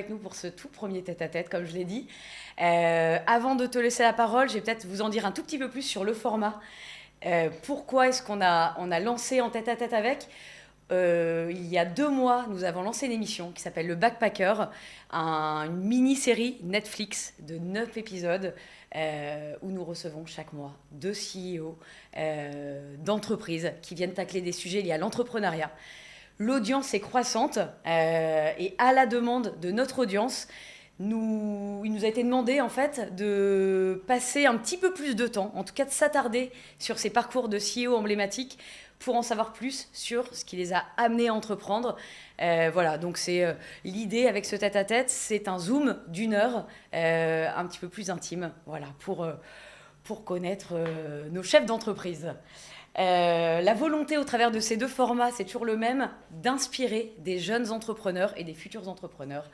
avec nous pour ce tout premier tête-à-tête, comme je l'ai dit. Avant de te laisser la parole, je vais peut-être vous en dire un tout petit peu plus sur le format. Pourquoi est-ce qu'on a lancé en tête-à-tête avec il y a 2 mois, nous avons lancé une émission qui s'appelle Le Backpacker, une mini-série Netflix de 9 épisodes où nous recevons chaque mois 2 CEO d'entreprises qui viennent tacler des sujets liés à l'entrepreneuriat. L'audience est croissante et à la demande de notre audience, il nous a été demandé en fait de passer un petit peu plus de temps, en tout cas de s'attarder sur ces parcours de CEO emblématiques pour en savoir plus sur ce qui les a amenés à entreprendre. Voilà, donc c'est l'idée avec ce tête-à-tête, c'est un zoom d'1 heure, un petit peu plus intime, voilà, pour connaître nos chefs d'entreprise. La volonté au travers de ces 2 formats, c'est toujours le même, d'inspirer des jeunes entrepreneurs et des futurs entrepreneurs.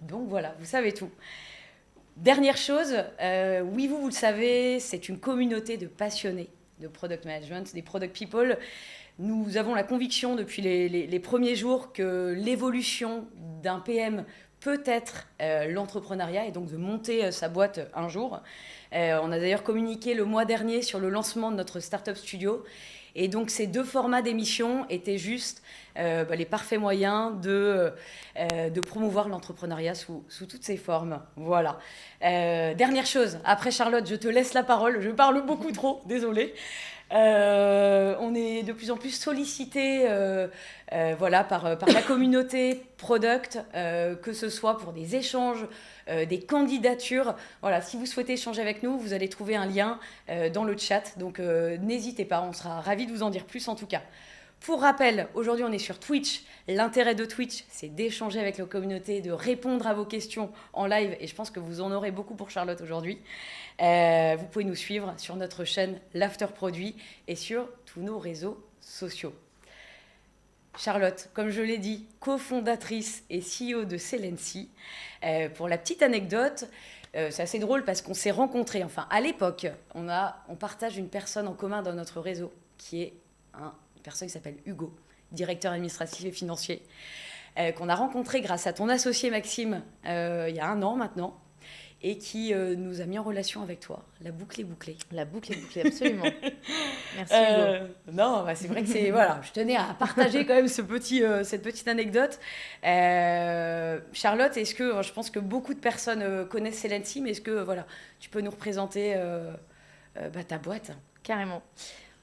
Donc voilà, vous savez tout. Dernière chose, oui, vous le savez, c'est une communauté de passionnés de product management, des product people. Nous avons la conviction depuis les premiers jours que l'évolution d'un PM peut être l'entrepreneuriat et donc de monter sa boîte un jour. On a d'ailleurs communiqué le mois dernier sur le lancement de notre Startup Studio. Et donc ces 2 formats d'émission étaient juste les parfaits moyens de promouvoir l'entrepreneuriat sous toutes ses formes. Voilà. Dernière chose, après Charlotte, je te laisse la parole. Je parle beaucoup trop, désolée. On est de plus en plus sollicité voilà, par la communauté product, que ce soit pour des échanges, des candidatures. Voilà, si vous souhaitez échanger avec nous, vous allez trouver un lien dans le chat. Donc n'hésitez pas, on sera ravis de vous en dire plus en tout cas. Pour rappel, aujourd'hui on est sur Twitch. L'intérêt de Twitch, c'est d'échanger avec la communauté, de répondre à vos questions en live. Et je pense que vous en aurez beaucoup pour Charlotte aujourd'hui. Vous pouvez nous suivre sur notre chaîne L'After Produit et sur tous nos réseaux sociaux. Charlotte, comme je l'ai dit, cofondatrice et CEO de Celency. Pour la petite anecdote, c'est assez drôle parce qu'on s'est rencontrés. Enfin, à l'époque, on partage une personne en commun dans notre réseau qui est une personne qui s'appelle Hugo, directeur administratif et financier, qu'on a rencontré grâce à ton associé Maxime il y a 1 an maintenant et qui nous a mis en relation avec toi. La boucle est bouclée. La boucle est bouclée, absolument. Merci Hugo. Non, c'est vrai que c'est... Voilà, je tenais à partager quand même cette petite anecdote. Charlotte, est-ce que... Je pense que beaucoup de personnes connaissent Celency, mais est-ce que tu peux nous représenter ta boîte ? Carrément.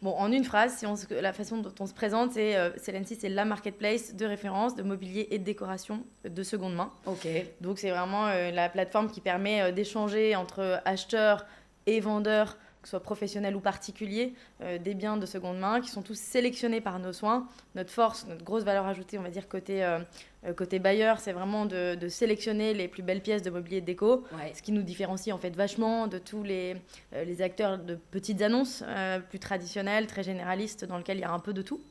Bon, en une phrase, la façon dont on se présente, Celency, c'est la marketplace de référence de mobilier et de décoration de seconde main. Ok. Donc, c'est vraiment la plateforme qui permet d'échanger entre acheteurs et vendeurs, que ce soit professionnels ou particuliers, des biens de seconde main qui sont tous sélectionnés par nos soins. Notre force, notre grosse valeur ajoutée, on va dire, côté bailleur, c'est vraiment de sélectionner les plus belles pièces de mobilier de déco, Ouais. ce qui nous différencie en fait vachement de tous les acteurs de petites annonces plus traditionnelles, très généralistes, dans lesquelles il y a un peu de tout.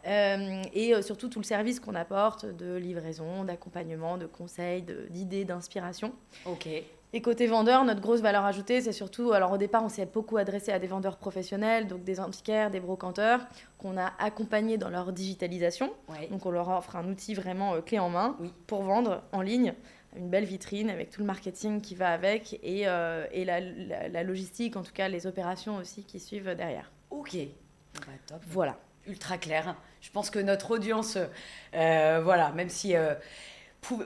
Et surtout tout le service qu'on apporte de livraison, d'accompagnement, de conseils, d'idées, d'inspiration. Ok. Et côté vendeur, notre grosse valeur ajoutée, c'est surtout... Alors au départ, on s'est beaucoup adressé à des vendeurs professionnels, donc des antiquaires, des brocanteurs, qu'on a accompagnés dans leur digitalisation. Ouais. Donc on leur offre un outil vraiment clé en main pour vendre en ligne, une belle vitrine avec tout le marketing qui va avec et la logistique, en tout cas les opérations aussi qui suivent derrière. Ok. Top. Voilà. Ultra clair. Je pense que notre audience, même si...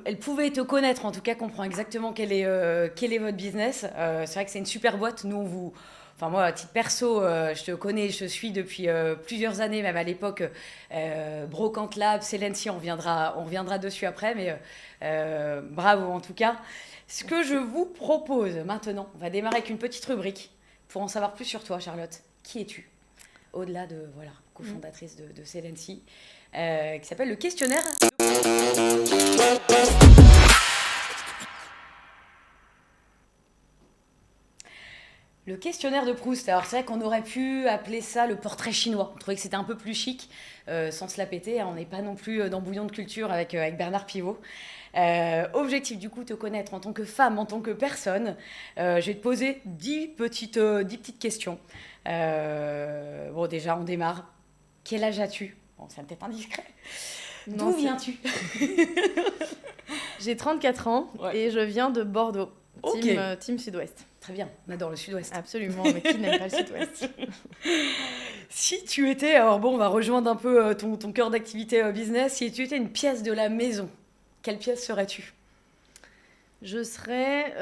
elle pouvait te connaître, en tout cas comprend exactement quel est votre business. C'est vrai que c'est une super boîte. Nous, moi, à titre perso, je te connais, je suis depuis plusieurs années, même à l'époque, Brocante Lab, Celency, on reviendra dessus après, mais bravo en tout cas. Ce que je vous propose maintenant, on va démarrer avec une petite rubrique pour en savoir plus sur toi, Charlotte. Qui es-tu ? Au-delà de, cofondatrice de Celency, qui s'appelle le questionnaire. Le questionnaire de Proust. Alors c'est vrai qu'on aurait pu appeler ça le portrait chinois. On trouvait que c'était un peu plus chic, sans se la péter. On n'est pas non plus dans Bouillon de culture avec Bernard Pivot. Objectif du coup, te connaître en tant que femme, en tant que personne. Je vais te poser 10 petites questions. Déjà, on démarre. Quel âge as-tu ? Bon, c'est peut-être indiscret. D'où viens-tu? J'ai 34 ans et je viens de Bordeaux, team Sud-Ouest. Très bien, on adore le Sud-Ouest. Absolument, mais qui n'aime pas le Sud-Ouest? Si tu étais, alors bon, on va rejoindre un peu ton cœur d'activité business, si tu étais une pièce de la maison, quelle pièce serais-tu? Je serais...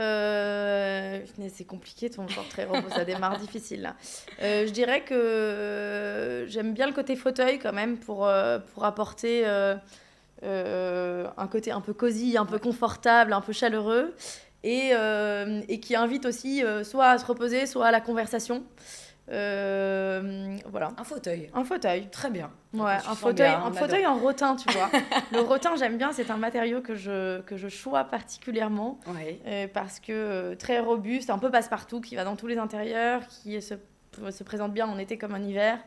c'est compliqué ton portrait robot, ça démarre difficile là. Je dirais que j'aime bien le côté fauteuil quand même pour apporter un côté un peu cosy, un peu confortable, un peu chaleureux et qui invite aussi soit à se reposer, soit à la conversation. Voilà. Un fauteuil. Un fauteuil. Très bien. Ouais, un fauteuil en rotin, tu vois. Le rotin, j'aime bien, c'est un matériau que je choisis particulièrement parce que très robuste, un peu passe-partout, qui va dans tous les intérieurs, qui se présente bien en été comme en hiver.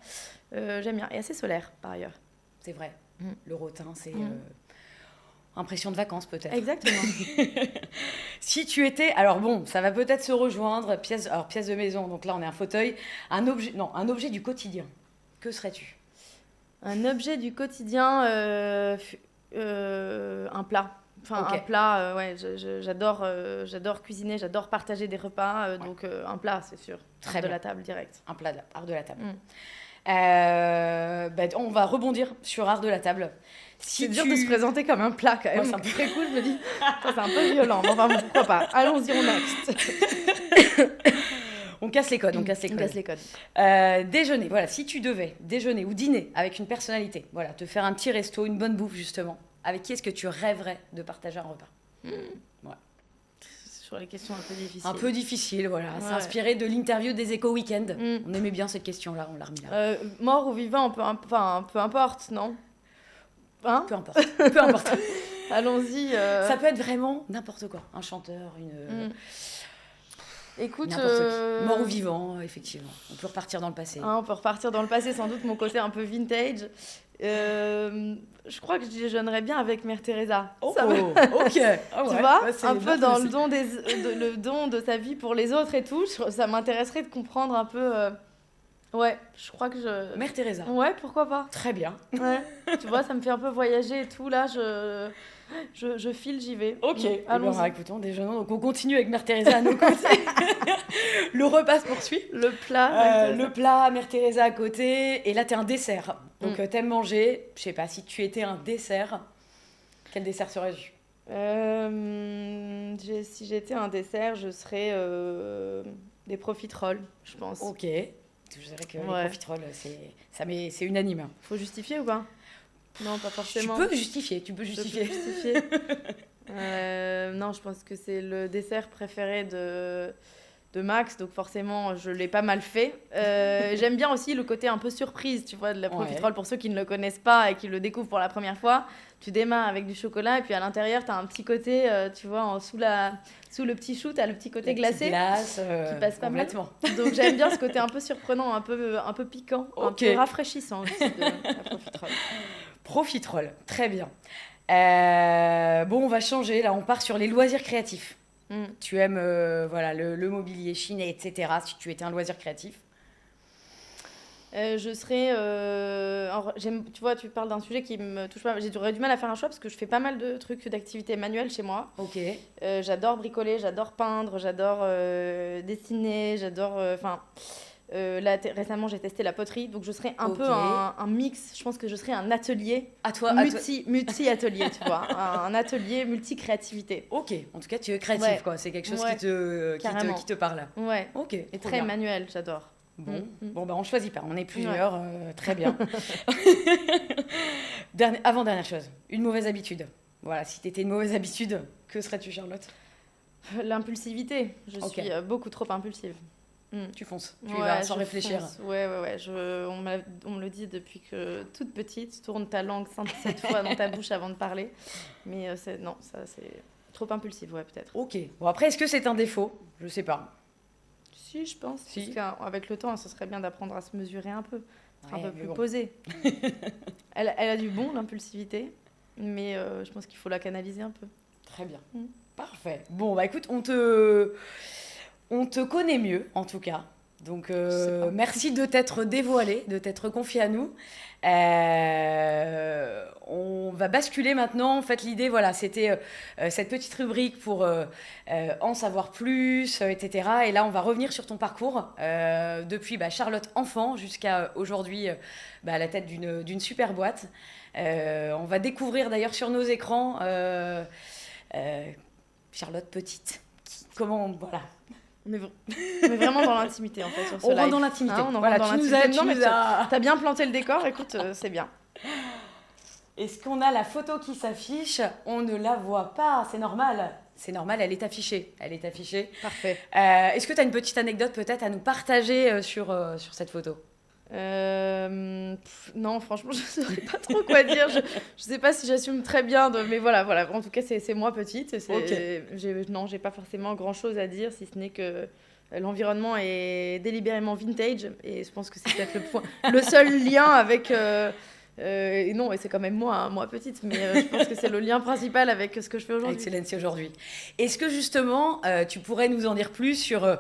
J'aime bien. Et assez solaire, par ailleurs. C'est vrai. Le rotin, c'est impression de vacances, peut-être. Exactement. Si tu étais... Alors bon, ça va peut-être se rejoindre, pièce de maison, donc là, on est un fauteuil. Un objet du quotidien. Que serais-tu? Un objet du quotidien, un plat. Enfin, un plat, j'adore cuisiner, j'adore partager des repas, donc un plat, c'est sûr. Très de la table, direct. Un plat art de la table. On va rebondir sur art de la table. C'est dur de se présenter comme un plat, quand même. C'est un peu très cool, je me dis, ça, c'est un peu violent, mais enfin, pourquoi pas. Allons-y, on next. On casse les codes, déjeuner, voilà, si tu devais déjeuner ou dîner avec une personnalité, voilà, te faire un petit resto, une bonne bouffe justement, avec qui est-ce que tu rêverais de partager un repas? Sur les questions un peu difficiles. Un peu difficile, voilà, c'est inspiré de l'interview des Échos Weekend. On aimait bien cette question-là, on l'a remis là. Mort ou vivant, peu importe, non? Hein? Peu importe. Allons-y. Ça peut être vraiment n'importe quoi, un chanteur, une... Écoute, mort ou vivant, effectivement. On peut repartir dans le passé. On peut repartir dans le passé, sans doute mon côté un peu vintage. Je crois que je déjeunerais bien avec Mère Teresa. Ok. Tu vois, un peu dans le don de sa vie pour les autres et tout. Ça m'intéresserait de comprendre un peu. Je crois que je. Mère Teresa. Ouais, pourquoi pas. Très bien. Ouais. Tu vois, ça me fait un peu voyager et tout. Là, je file, j'y vais. Ok. Alors, écoutons, déjeunons. Donc, on continue avec Mère Teresa à nos côtés. Le repas se poursuit. Le plat, Mère Teresa à côté. Et là, t'es un dessert. Donc, t'aimes manger. Je sais pas, si tu étais un dessert, quel dessert serais-tu? Si j'étais un dessert, je serais des profiteroles, je pense. Ok. Je dirais que les profiteroles, c'est unanime. Faut justifier ou pas? Non, pas forcément. Tu peux justifier. Non, je pense que c'est le dessert préféré de Max, donc forcément, je l'ai pas mal fait. J'aime bien aussi le côté un peu surprise, tu vois, de la profiterole. Pour ceux qui ne le connaissent pas et qui le découvrent pour la première fois, tu démarres avec du chocolat et puis à l'intérieur, tu as un petit côté, tu vois, sous le petit chou, tu as le petit côté glacé qui passe pas mal. Donc j'aime bien ce côté un peu surprenant, un peu piquant, un peu rafraîchissant aussi de la profiterole. Profiterole, très bien. Bon, on va changer, là, on part sur les loisirs créatifs. Tu aimes le mobilier chiné, etc. Si tu étais un loisir créatif? Je serais... tu vois, tu parles d'un sujet qui me touche pas. J'aurais du mal à faire un choix parce que je fais pas mal de trucs d'activités manuelles chez moi. Ok. J'adore bricoler, j'adore peindre, j'adore dessiner, j'adore... là, récemment, j'ai testé la poterie, donc je serais un peu un mix. Je pense que je serais un atelier multi-atelier, tu vois, un atelier multi-créativité. Ok, en tout cas, tu es créatif, quoi. C'est quelque chose qui te parle. Ouais. Ok. Et très manuel, j'adore. Bon, on choisit pas. On est plusieurs, très bien. Avant-dernière chose, une mauvaise habitude. Voilà, si tu étais une mauvaise habitude, que serais-tu, Charlotte? L'impulsivité. Je suis beaucoup trop impulsive. Tu fonces, tu y vas sans réfléchir. Ouais. On me le dit depuis que toute petite, tourne ta langue 7 fois dans ta bouche avant de parler. Mais c'est trop impulsif, peut-être. Ok. Bon, après, est-ce que c'est un défaut? Je sais pas. Si, je pense. Parce qu'avec le temps, ce serait bien d'apprendre à se mesurer un peu. Être un peu plus posé. Elle a du bon, l'impulsivité. Mais je pense qu'il faut la canaliser un peu. Très bien. Parfait. Bon, écoute, on te connaît mieux, en tout cas. Donc, Je sais pas. merci de t'être dévoilé, de t'être confié à nous. On va basculer maintenant. En fait, l'idée, voilà, c'était cette petite rubrique pour en savoir plus, etc. Et là, on va revenir sur ton parcours depuis Charlotte enfant jusqu'à aujourd'hui à la tête d'une super boîte. On va découvrir d'ailleurs sur nos écrans Charlotte petite. Voilà. On est, on est vraiment dans l'intimité en fait sur ce On live. rentre dans l'intimité. Hein, on Voilà, rentre dans tu nous l'intimité. as, Non, tu mais nous as... t'as bien planté le décor, écoute, c'est bien. Est-ce qu'on a la photo qui s'affiche? On ne la voit pas, c'est normal. C'est normal, elle est affichée. Elle est affichée. Parfait. Est-ce que tu as une petite anecdote peut-être à nous partager sur cette photo? Non, franchement, je ne saurais pas trop quoi dire. Je sais pas si j'assume très bien, mais voilà. En tout cas, c'est moi petite. Non, j'ai pas forcément grand-chose à dire, si ce n'est que l'environnement est délibérément vintage. Et je pense que c'est peut-être le seul lien avec... non, et c'est quand même moi petite, mais je pense que c'est le lien principal avec ce que je fais aujourd'hui. Excellency aujourd'hui. Est-ce que justement, tu pourrais nous en dire plus sur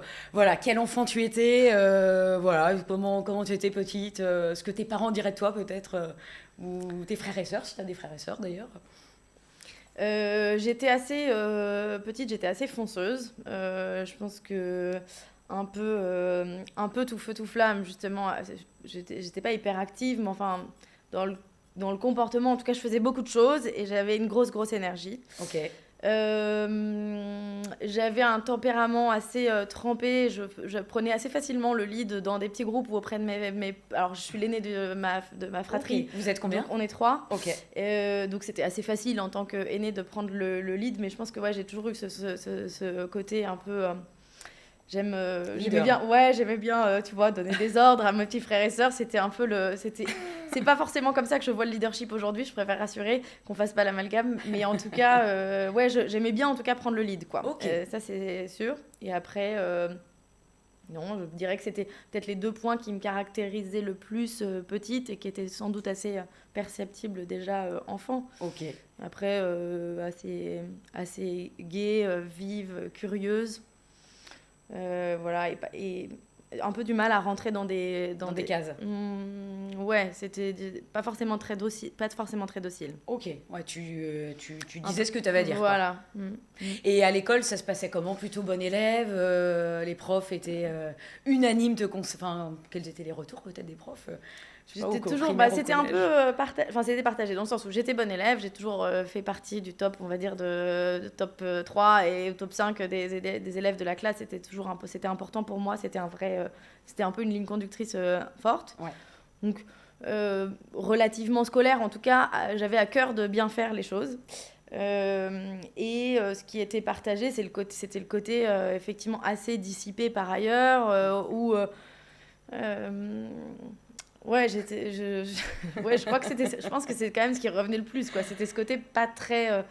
quel enfant tu étais, comment tu étais petite, ce que tes parents diraient de toi peut-être, ou tes frères et sœurs, si tu as des frères et sœurs d'ailleurs? J'étais assez petite, j'étais assez fonceuse. Je pense que un peu tout feu tout flamme justement. J'étais pas hyper active, mais enfin dans le comportement, en tout cas, je faisais beaucoup de choses et j'avais une grosse énergie. Ok. J'avais un tempérament assez trempé. Je prenais assez facilement le lead dans des petits groupes ou auprès de mes... Alors, je suis l'aînée de ma fratrie. Okay. Vous êtes combien? Donc, on est 3. Ok. Donc, c'était assez facile en tant qu'aînée de prendre le lead. Mais je pense que j'ai toujours eu ce côté un peu... J'aimais bien, tu vois, donner des ordres à mes petits frères et sœurs. C'était un peu c'est pas forcément comme ça que je vois le leadership aujourd'hui. Je préfère rassurer qu'on fasse pas l'amalgame. Mais en tout cas, j'aimais bien en tout cas prendre le lead, quoi. Okay. Ça, c'est sûr. Et après, non, je dirais que c'était peut-être les 2 points qui me caractérisaient le plus petite et qui étaient sans doute assez perceptibles déjà enfant. Ok. Après, assez gaie, vive, curieuse. Voilà, et un peu du mal à rentrer dans des cases. Ouais, c'était pas forcément très docile. Ok, ouais, tu disais ce que tu avais à dire. Voilà. Et à l'école, ça se passait comment? Plutôt bon élève? Les profs étaient unanimes quels étaient les retours peut-être des profs? J'étais toujours, c'était un peu c'était partagé dans le sens où j'étais bonne élève, j'ai toujours fait partie du top, on va dire de top 3 et au top 5 des élèves de la classe. C'était important pour moi, c'était un peu une ligne conductrice forte. Ouais. Donc relativement scolaire en tout cas, j'avais à cœur de bien faire les choses. Ce qui était partagé, c'était le côté effectivement assez dissipé par ailleurs, où ouais, je crois que je pense que c'est quand même ce qui revenait le plus, quoi. C'était ce côté pas très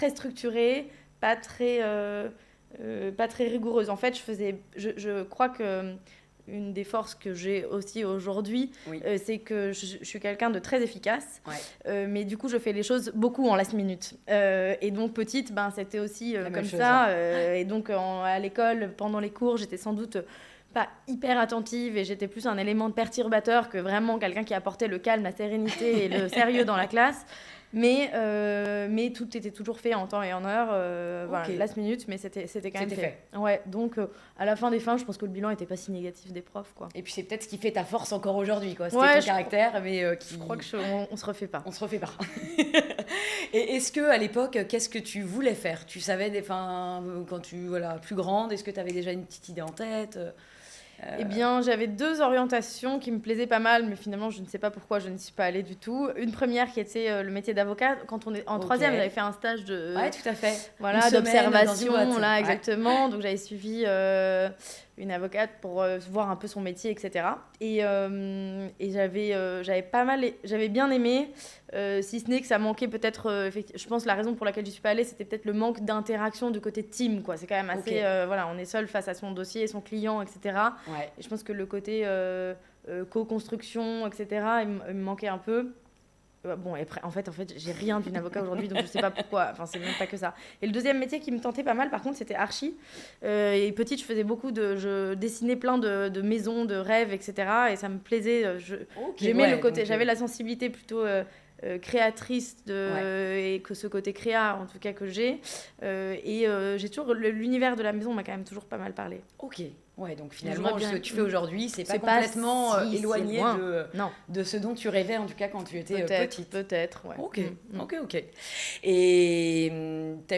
structuré, pas très rigoureuse. En fait, je crois que une des forces que j'ai aussi aujourd'hui, oui. C'est que je suis quelqu'un de très efficace, ouais. mais du coup, je fais les choses beaucoup en last minute. Et donc, petite, c'était aussi comme chose, ça. hein. Et donc, à l'école, pendant les cours, j'étais sans doute pas hyper attentive et j'étais plus un élément perturbateur que vraiment quelqu'un qui apportait le calme, la sérénité et le sérieux dans la classe. Mais tout était toujours fait en temps et en heure, voilà, last minute, mais c'était quand même fait. Ouais, donc à la fin des fins, je pense que le bilan était pas si négatif des profs, quoi. Et puis c'est peut-être ce qui fait ta force encore aujourd'hui, quoi. C'était ton caractère, mais je crois que on se refait pas. On se refait pas. Et est-ce que à l'époque, qu'est-ce que tu voulais faire? Tu savais quand tu plus grande, est-ce que tu avais déjà une petite idée en tête? Eh bien, j'avais 2 orientations qui me plaisaient pas mal, mais finalement, je ne sais pas pourquoi je n'y suis pas allée du tout. Une première qui était le métier d'avocat. Quand on est en 3e, j'avais fait un stage de... Ouais, tout à fait. Voilà, d'observation, là, exactement. Donc, j'avais suivi une avocate pour voir un peu son métier, etc. Et j'avais bien aimé, si ce n'est que ça manquait peut-être... je pense que la raison pour laquelle je n'y suis pas allée, c'était peut-être le manque d'interaction du côté team, quoi. C'est quand même assez... on est seul face à son dossier, son client, etc. Ouais. Et je pense que le côté co-construction, etc., il me manquait un peu. Bon, et après, en fait, j'ai rien d'une avocat aujourd'hui, donc je sais pas pourquoi. Enfin, c'est même pas que ça. Et le deuxième métier qui me tentait pas mal, par contre, c'était archi. Et petite, je faisais je dessinais plein de maisons, de rêves, etc. Et ça me plaisait. J'aimais le côté. J'avais la sensibilité plutôt créatrice et que ce côté créa, en tout cas, que j'ai. J'ai toujours l'univers de la maison m'a quand même toujours pas mal parlé. Ok. Ouais, donc finalement, ce que tu fais aujourd'hui, c'est pas complètement éloigné de ce dont tu rêvais, en tout cas, quand tu étais petite. Peut-être, ouais. Ok. Et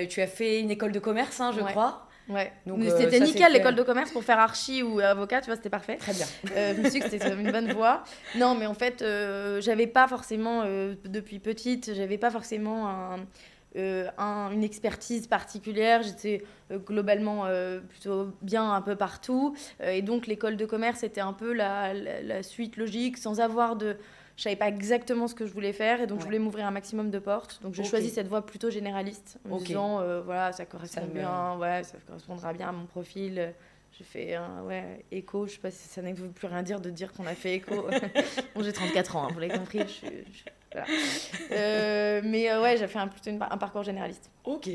tu as fait une école de commerce, hein, je crois. Ouais. Donc, c'était nickel, l'école de commerce, pour faire archi ou avocat, tu vois, c'était parfait. Très bien. Je me suis dit que c'était une bonne voie. Non, mais en fait, j'avais pas forcément, depuis petite, j'avais pas forcément une expertise particulière. J'étais globalement plutôt bien un peu partout. Et donc, l'école de commerce était un peu la suite logique, sans avoir de... Je savais pas exactement ce que je voulais faire et donc je voulais m'ouvrir un maximum de portes. Donc j'ai choisi cette voie plutôt généraliste en me disant voilà, ça correspond bien, ça correspondra bien à mon profil. J'ai fait éco, je sais pas si ça ne veut plus rien dire de dire qu'on a fait éco. Bon, j'ai 34 ans, vous l'avez compris, voilà. J'ai fait plutôt un parcours généraliste. Ok.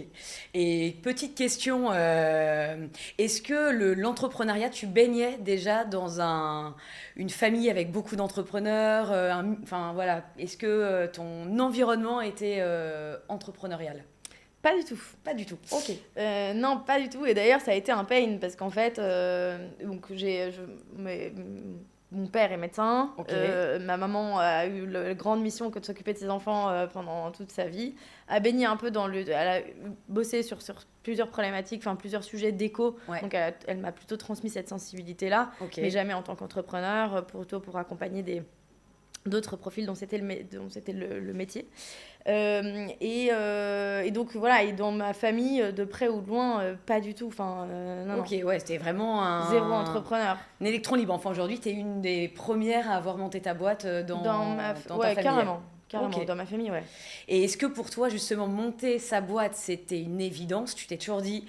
Et petite question, est-ce que l'entrepreneuriat, tu baignais déjà dans une famille avec beaucoup d'entrepreneurs est-ce que ton environnement était entrepreneurial ? Pas du tout. Pas du tout. Ok. Non, pas du tout. Et d'ailleurs, ça a été un pain parce qu'en fait, mon père est médecin. Ma maman a eu la grande mission que de s'occuper de ses enfants pendant toute sa vie. A baigné un peu elle a bossé sur plusieurs problématiques, enfin plusieurs sujets d'éco. Ouais. Donc elle m'a plutôt transmis cette sensibilité-là, mais jamais en tant qu'entrepreneur, pour accompagner d'autres profils dont c'était le métier. Et donc voilà, et dans ma famille, de près ou de loin, pas du tout. Non. Ouais, c'était vraiment zéro entrepreneur. Un électron libre. Enfin, aujourd'hui, tu es une des premières à avoir monté ta boîte dans ta famille. Carrément, dans ma famille, ouais. Et est-ce que pour toi, justement, monter sa boîte, c'était une évidence ? Tu t'es toujours dit,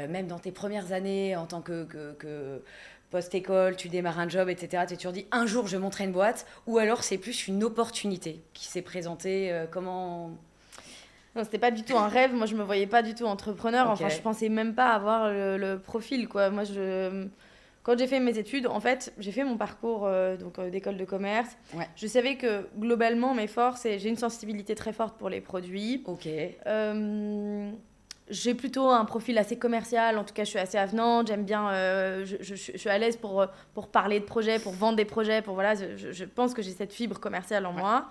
même dans tes premières années, en tant que post-école, tu démarres un job, etc. Tu t'es toujours dit, un jour, je monterai une boîte, ou alors c'est plus une opportunité qui s'est présentée, comment... Non, c'était pas du tout un rêve. Moi, je me voyais pas du tout entrepreneur. Enfin, je pensais même pas avoir le profil, quoi. Moi, quand j'ai fait mes études, en fait, j'ai fait mon parcours d'école de commerce. Ouais. Je savais que, globalement, mes forces, j'ai une sensibilité très forte pour les produits. J'ai plutôt un profil assez commercial, en tout cas je suis assez avenante, j'aime bien, je suis à l'aise pour parler de projets, pour vendre des projets, je pense que j'ai cette fibre commerciale en moi.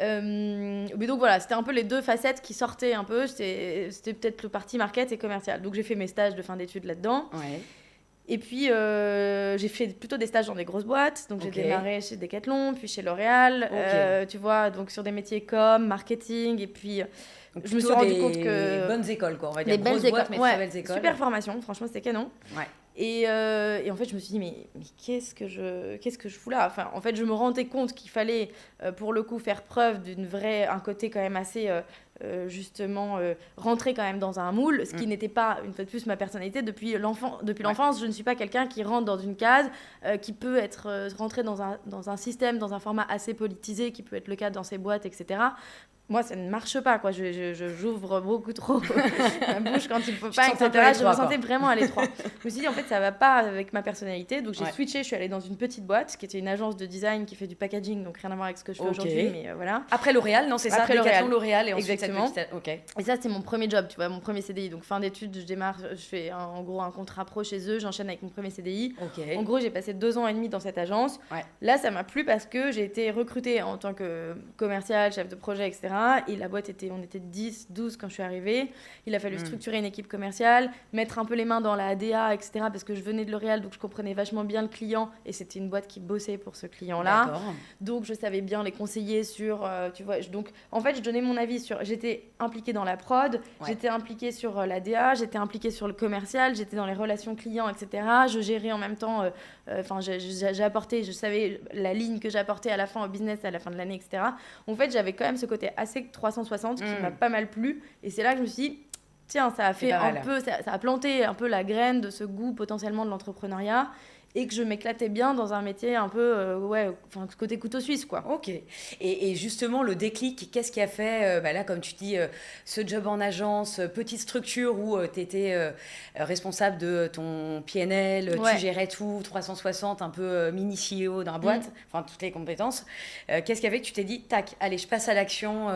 Mais donc voilà, c'était un peu les deux facettes qui sortaient un peu, c'était peut-être le parti market et commercial. Donc j'ai fait mes stages de fin d'études là-dedans. Ouais. Et puis j'ai fait plutôt des stages dans des grosses boîtes, donc j'ai démarré chez Decathlon, puis chez L'Oréal, tu vois, donc sur des métiers comme marketing, et puis... Donc je me suis rendu compte que... bonnes écoles, quoi, on va dire. Des grosses boîtes, mais très belles écoles. Super formation, franchement, c'était canon. Ouais. Et en fait, je me suis dit, mais qu'est-ce que je fous là ? Enfin, en fait, je me rendais compte qu'il fallait, pour le coup, faire preuve un côté quand même assez... rentrer quand même dans un moule, ce qui n'était pas, une fois de plus, ma personnalité. Depuis l'enfance, je ne suis pas quelqu'un qui rentre dans une case, qui peut être rentré dans un système, dans un format assez politisé, qui peut être le cas dans ces boîtes, etc. Moi, ça ne marche pas, quoi. J'ouvre beaucoup trop ma bouche quand il ne faut pas, etc. Je me sentais vraiment à l'étroit. Je me suis dit, en fait, ça ne va pas avec ma personnalité. Donc, j'ai switché. Je suis allée dans une petite boîte qui était une agence de design qui fait du packaging, donc rien à voir avec ce que je fais aujourd'hui. Mais voilà. Après L'Oréal, non, c'est ça. Decathlon, L'Oréal et ensuite exactement. Et ça, c'est mon premier job, tu vois, mon premier CDI. Donc, fin d'études, je démarre, je fais en gros un contrat pro chez eux, j'enchaîne avec mon premier CDI. En gros, j'ai passé 2 ans et demi dans cette agence. Ouais. Là, ça m'a plu parce que j'ai été recrutée en tant que commerciale, chef de projet, etc. Et la boîte on était 10, 12 quand je suis arrivée. Il a fallu structurer une équipe commerciale, mettre un peu les mains dans la ADA, etc. Parce que je venais de L'Oréal, donc je comprenais vachement bien le client. Et c'était une boîte qui bossait pour ce client-là. D'accord. Donc, je savais bien les conseiller sur... tu vois, donc, en fait, je donnais mon avis sur... J'étais impliquée dans la prod, j'étais impliquée sur l'ADA, j'étais impliquée sur le commercial, j'étais dans les relations clients, etc. Je gérais en même temps... j'ai apporté... Je savais la ligne que j'apportais à la fin au business, à la fin de l'année, etc. En fait, j'avais quand même ce côté assez 360 qui m'a pas mal plu. Et c'est là que je me suis dit, tiens, ça a fait un peu, ça a planté un peu la graine de ce goût potentiellement de l'entrepreneuriat. et que je m'éclatais bien dans un métier un peu, côté couteau suisse, quoi. Ok. Et justement, le déclic, qu'est-ce qui a fait, là, comme tu dis, ce job en agence, petite structure où tu étais responsable de ton PNL, tu gérais tout, 360, un peu mini CEO dans la boîte, enfin, toutes les compétences. Qu'est-ce qui a fait que tu t'es dit, tac, allez, je passe à l'action,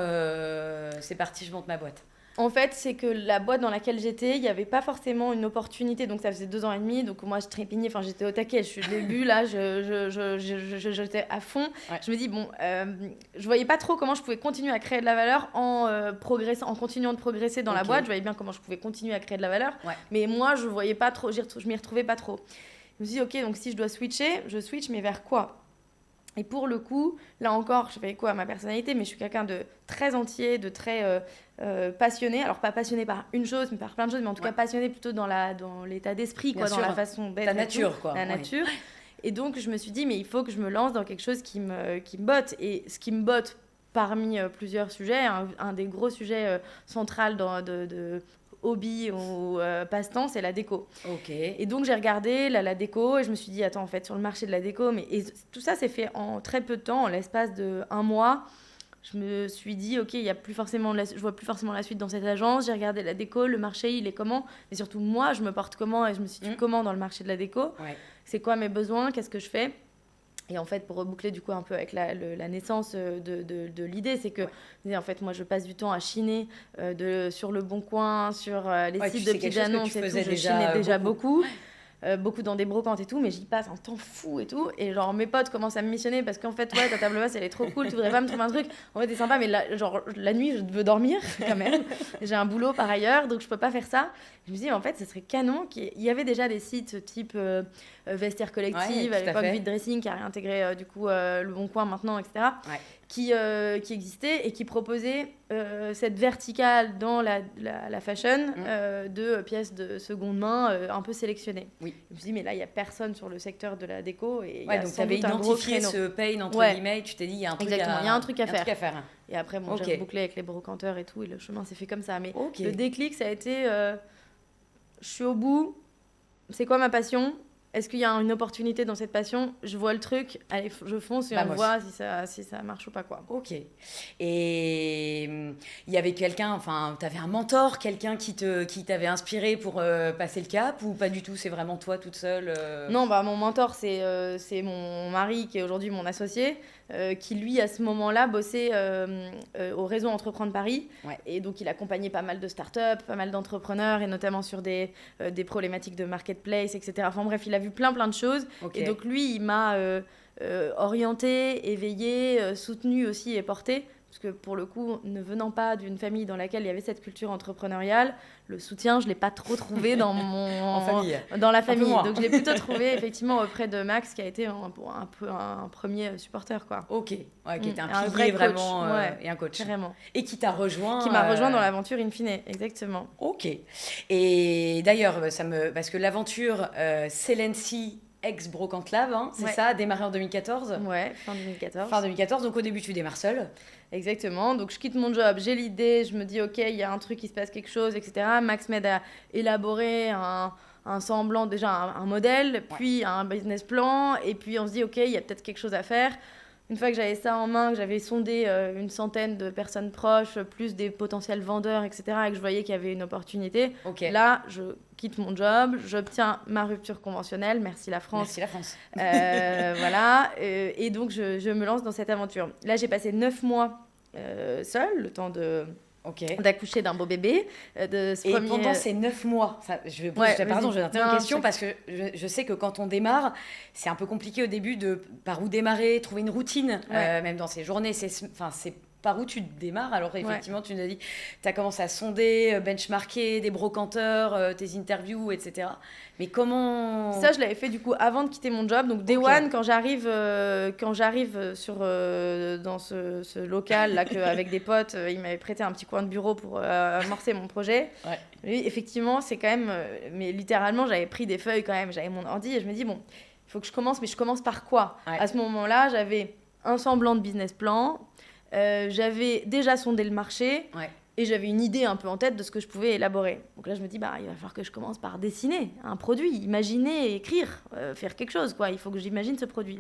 c'est parti, je monte ma boîte? En fait, c'est que la boîte dans laquelle j'étais, il n'y avait pas forcément une opportunité. Donc, ça faisait 2 ans et demi. Donc, moi, je trépignais. Enfin, j'étais au taquet. Je suis au début, là, j'étais à fond. Ouais. Je me dis, je voyais pas trop comment je pouvais continuer à créer de la valeur en continuant de progresser dans la boîte. Je voyais bien comment je pouvais continuer à créer de la valeur. Ouais. Mais moi, je voyais pas trop, je m'y retrouvais pas trop. Je me suis dit, ok, donc si je dois switcher, je switch, mais vers quoi ? Et pour le coup, là encore, je fais écho à ma personnalité, mais je suis quelqu'un de très entier, de très passionné. Alors, pas passionné par une chose, mais par plein de choses, mais en tout cas passionné plutôt dans l'état d'esprit, quoi, dans la façon d'être. La nature, quoi. La nature. Et donc, je me suis dit, mais il faut que je me lance dans quelque chose qui me botte. Et ce qui me botte parmi plusieurs sujets, un des gros sujets centraux de hobby ou passe-temps, c'est la déco. Ok. Et donc, j'ai regardé la déco et je me suis dit, attends, en fait, sur le marché de la déco, tout ça s'est fait en très peu de temps, en l'espace d'1 mois. Je me suis dit, ok, je vois plus forcément la suite dans cette agence. J'ai regardé la déco, le marché, il est comment ? Mais surtout, moi, je me porte comment ? Et je me suis dit, comment dans le marché de la déco ? C'est quoi mes besoins ? Qu'est-ce que je fais ? Et en fait, pour reboucler du coup un peu avec la naissance de l'idée, c'est que en fait, moi, je passe du temps à chiner sur Le Bon Coin, sur les sites de petites annonces et tout. Je chinais déjà beaucoup. Beaucoup dans des brocantes et tout, mais j'y passe un temps fou et tout. Et genre, mes potes commencent à me missionner parce qu'en fait, ta table basse, elle est trop cool, tu voudrais pas me trouver un truc. En fait, c'est sympa, mais la nuit, je veux dormir quand même. J'ai un boulot par ailleurs, donc je peux pas faire ça. Je me dis, en fait, ce serait canon. Il y avait déjà des sites type Vestiaire Collective, à l'époque Vide Dressing, qui a réintégré du coup Le Bon Coin maintenant, etc. Ouais. Qui existait et qui proposait cette verticale dans la fashion de pièces de seconde main un peu sélectionnées. Oui. Je me suis dit, mais là, il n'y a personne sur le secteur de la déco. Et donc, tu avais identifié ce pain, entre guillemets, tu t'es dit, il y a un truc Exactement, il y a un truc à faire. Et après, j'ai bouclé avec les brocanteurs et tout, et le chemin s'est fait comme ça. Mais le déclic, ça a été, je suis au bout, c'est quoi ma passion ? Est-ce qu'il y a une opportunité dans cette passion ? Je vois le truc, allez, je fonce et on voit si ça marche ou pas, quoi. Ok. Et il y avait quelqu'un, enfin, tu avais un mentor, quelqu'un qui t'avait inspiré pour passer le cap ou pas du tout ? C'est vraiment toi toute seule Non, mon mentor, c'est mon mari qui est aujourd'hui mon associé, qui lui, à ce moment-là, bossait au réseau Entreprendre Paris. Ouais. Et donc, il accompagnait pas mal de startups, pas mal d'entrepreneurs et notamment sur des problématiques de marketplace, etc. Enfin bref, il a vu plein de choses. Okay. Et donc, lui, il m'a orienté, éveillé, soutenu aussi et porté. Parce que pour le coup, ne venant pas d'une famille dans laquelle il y avait cette culture entrepreneuriale, le soutien, je ne l'ai pas trop trouvé dans la famille. Donc, je l'ai plutôt trouvé effectivement auprès de Max, qui a été un premier supporter, quoi. Ok, qui était un pilier vraiment et un coach. Carrément. Et qui t'a rejoint. Qui m'a rejoint dans l'aventure in fine, exactement. Ok. Et d'ailleurs, parce que l'aventure Celency ex-Brocante Lab, c'est ça, démarré en 2014 ? Ouais, fin 2014. Fin 2014, donc au début tu démarres seule. Exactement, donc je quitte mon job, j'ai l'idée, je me dis ok, il y a un truc, il se passe quelque chose, etc. Max m'aide à élaborer un semblant, déjà un modèle, puis un business plan, et puis on se dit ok, il y a peut-être quelque chose à faire. Une fois que j'avais ça en main, que j'avais sondé une centaine de personnes proches, plus des potentiels vendeurs, etc., et que je voyais qu'il y avait une opportunité, là, je quitte mon job, j'obtiens ma rupture conventionnelle, merci la France. Merci la France. Voilà, et donc je me lance dans cette aventure. Là, j'ai passé 9 mois seule, le temps d'accoucher d'un beau bébé. Pendant ces 9 mois, je vais interrompre une question parce que je sais que quand on démarre, c'est un peu compliqué au début de par où démarrer, trouver une routine, même dans ces journées. C'est par où tu démarres. Alors effectivement, tu nous as dit, tu as commencé à sonder, benchmarker des brocanteurs, tes interviews, etc. Mais comment... Ça, je l'avais fait du coup avant de quitter mon job. Donc Day One, quand j'arrive dans ce local là, avec des potes, ils m'avaient prêté un petit coin de bureau pour amorcer mon projet. Ouais. Et effectivement, c'est quand même... mais littéralement, j'avais pris des feuilles quand même. J'avais mon ordi et je me dis, bon, il faut que je commence, mais je commence par quoi ? À ce moment-là, j'avais un semblant de business plan. J'avais déjà sondé le marché. Ouais. Et j'avais une idée un peu en tête de ce que je pouvais élaborer. Donc là, je me dis, il va falloir que je commence par dessiner un produit, imaginer, écrire, faire quelque chose, quoi. Il faut que j'imagine ce produit.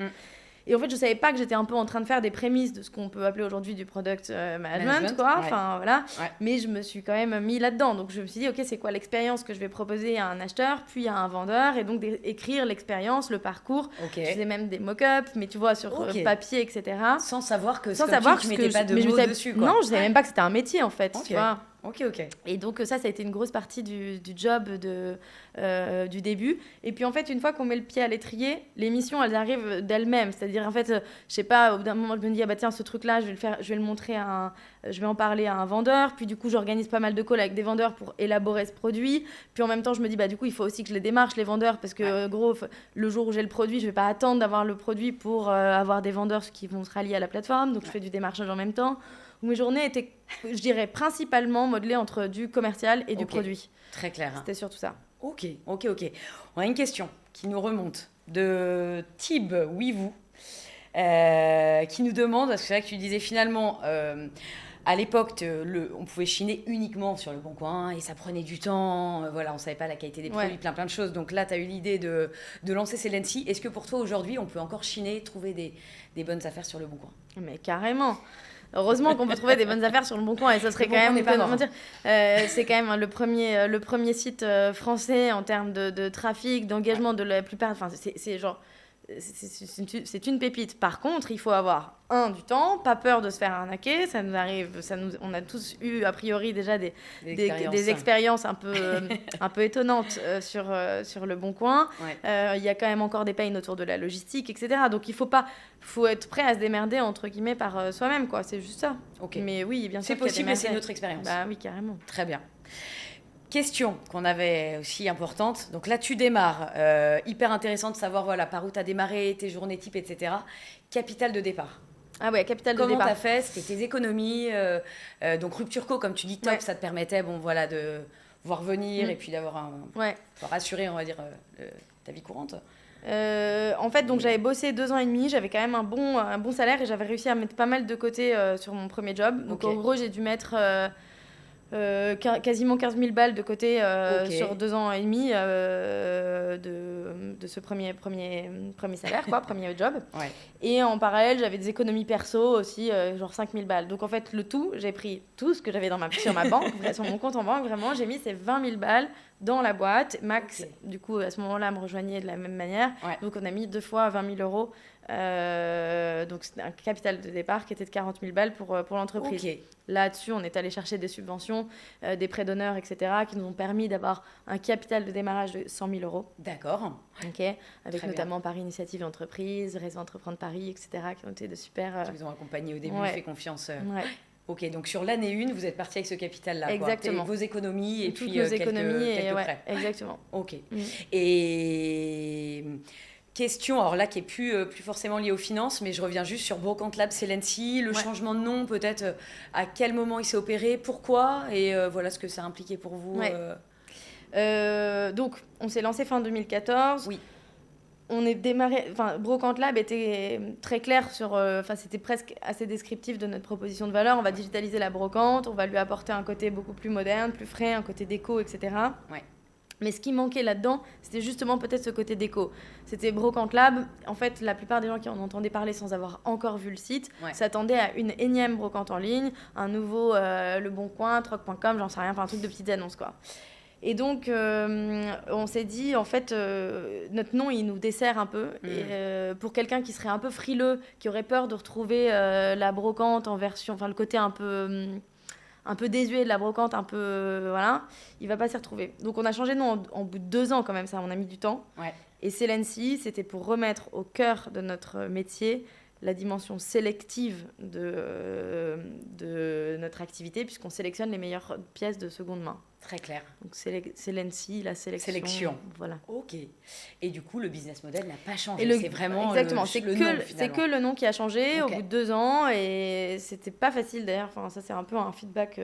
Et en fait, je savais pas que j'étais un peu en train de faire des prémices de ce qu'on peut appeler aujourd'hui du product management, quoi. Ouais. Enfin, voilà. Ouais. Mais je me suis quand même mis là-dedans. Donc, je me suis dit, OK, c'est quoi l'expérience que je vais proposer à un acheteur, puis à un vendeur, et donc écrire l'expérience, le parcours. Je faisais même des mock-ups, mais tu vois, sur papier, etc. Sans savoir que je mettais pas de mots dessus, quoi. Non, je savais même pas que c'était un métier, en fait, tu vois. Ok. Et donc ça a été une grosse partie du job du début. Et puis en fait, une fois qu'on met le pied à l'étrier, les missions, elles arrivent d'elles-mêmes. C'est-à-dire, en fait, je sais pas, au bout d'un moment, je me dis, tiens, ce truc-là, je vais le montrer je vais en parler à un vendeur. Puis du coup, j'organise pas mal de calls avec des vendeurs pour élaborer ce produit. Puis en même temps, je me dis, du coup, il faut aussi que je les démarche, les vendeurs, parce que gros, le jour où j'ai le produit, je vais pas attendre d'avoir le produit pour avoir des vendeurs qui vont se rallier à la plateforme. Donc je fais du démarchage en même temps. Mes journées étaient, je dirais, principalement modelées entre du commercial et du produit. Très clair. C'était surtout ça. Ok. On a une question qui nous remonte de Tib Wivou, qui nous demande, parce que c'est vrai que tu disais finalement, à l'époque, on pouvait chiner uniquement sur Le Bon Coin et ça prenait du temps. Voilà, on ne savait pas la qualité des produits, plein de choses. Donc là, tu as eu l'idée de lancer Selency. Est-ce que pour toi, aujourd'hui, on peut encore chiner, trouver des bonnes affaires sur Le Bon Coin ? Mais carrément. Heureusement qu'on peut trouver des bonnes affaires sur Le Bon Coin et ça serait quand même c'est quand même le premier site français en termes de trafic, d'engagement de la plupart. Enfin, c'est genre c'est une pépite. Par contre, il faut avoir du temps, pas peur de se faire arnaquer. Ça nous arrive, on a tous eu a priori déjà des expériences un peu étonnantes sur Le Bon Coin. Il y a quand même encore des peines autour de la logistique, etc. Donc il faut être prêt à se démerder entre guillemets par soi-même, quoi. C'est juste ça. Mais oui, bien sûr, c'est possible et c'est une autre expérience. Oui, carrément. Très bien. Question qu'on avait aussi importante. Donc là, tu démarres. Hyper intéressant de savoir par où tu as démarré, tes journées type, etc. Capital de départ. Ah ouais, capital de départ. Comment tu as fait ? C'était tes économies. Donc Rupture Co, comme tu dis, top, ça te permettait de voir venir et puis d'avoir rassurer, on va dire, ta vie courante. En fait, donc j'avais bossé 2 ans et demi, j'avais quand même un bon salaire et j'avais réussi à mettre pas mal de côté sur mon premier job. Donc en gros, j'ai dû mettre quasiment 15 000 balles de côté sur 2 ans et demi de ce premier salaire, premier job. Et en parallèle, j'avais des économies perso aussi, genre 5 000 balles. Donc en fait, j'ai pris tout ce que j'avais sur ma banque, sur mon compte en banque, vraiment, j'ai mis ces 20 000 balles dans la boîte. Max, du coup, à ce moment-là, me rejoignait de la même manière. Donc on a mis 2 fois 20 000 euros. Donc c'était un capital de départ qui était de 40 000 balles pour l'entreprise. Là-dessus, on est allé chercher des subventions, des prêts d'honneur, etc., qui nous ont permis d'avoir un capital de démarrage de 100 000 euros. D'accord. Avec notamment Paris Initiative Entreprise, Réseau Entreprendre Paris, etc., qui ont été de super... Qui vous ont accompagné au début, fait confiance. Ok, donc sur l'année 1, vous êtes parti avec ce capital-là. Exactement. Vos économies et toutes puis nos quelques prêts. Exactement. Ok. Et... Question, alors là, qui est plus forcément liée aux finances, mais je reviens juste sur Brocante Lab Selency, le changement de nom, peut-être à quel moment il s'est opéré, pourquoi, et voilà ce que ça a impliqué pour vous. Donc, on s'est lancé fin 2014. Oui. On est démarré, Brocante Lab était très clair c'était presque assez descriptif de notre proposition de valeur. On va digitaliser la brocante, on va lui apporter un côté beaucoup plus moderne, plus frais, un côté déco, etc. Mais ce qui manquait là-dedans, c'était justement peut-être ce côté déco. C'était Brocante Lab. En fait, la plupart des gens qui en entendaient parler sans avoir encore vu le site s'attendaient à une énième brocante en ligne, un nouveau Le Bon Coin, troc.com, j'en sais rien, un truc de petites annonces, quoi. Et donc, on s'est dit, en fait, notre nom, il nous dessert un peu. Et pour quelqu'un qui serait un peu frileux, qui aurait peur de retrouver la brocante en version... le côté un peu désuet de la brocante, il va pas s'y retrouver. Donc on a changé de nom en bout de 2 ans quand même, ça, on a mis du temps. Et Selency, c'était pour remettre au cœur de notre métier la dimension sélective de notre activité, puisqu'on sélectionne les meilleures pièces de seconde main. Très clair. Donc Selency, la sélection. Voilà. Ok. Et du coup, le business model n'a pas changé. C'est vraiment exactement. C'est que le nom qui a changé au bout de 2 ans, et c'était pas facile d'ailleurs. Ça c'est un peu un feedback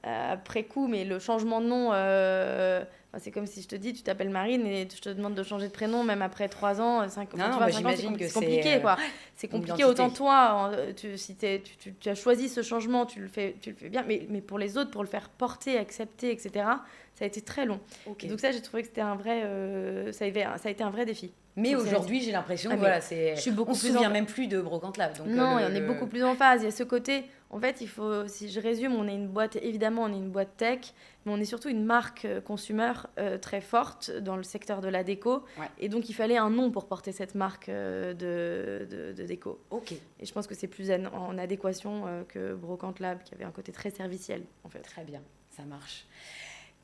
après coup, mais le changement de nom Enfin, c'est comme si je te dis, tu t'appelles Marine et je te demande de changer de prénom, même après 3 ans, 5 ans. Non, Enfin, j'imagine que c'est compliqué, quoi. C'est compliqué, autant toi, si tu as choisi ce changement, tu le fais bien, mais pour les autres, pour le faire porter, accepter, etc., ça a été très long. Okay. Donc ça, j'ai trouvé que c'était un vrai... ça a été un vrai défi. Mais aujourd'hui, j'ai l'impression que voilà, on se souvient même plus de Brocante Lab. Donc non, on est beaucoup plus en phase. Il y a ce côté, en fait, si je résume, on est une boîte, évidemment, on est une boîte tech, mais on est surtout une marque consumer très forte dans le secteur de la déco. Ouais. Et donc, il fallait un nom pour porter cette marque de déco. Ok. Et je pense que c'est plus en adéquation que Brocante Lab, qui avait un côté très serviciel, en fait. Très bien, ça marche.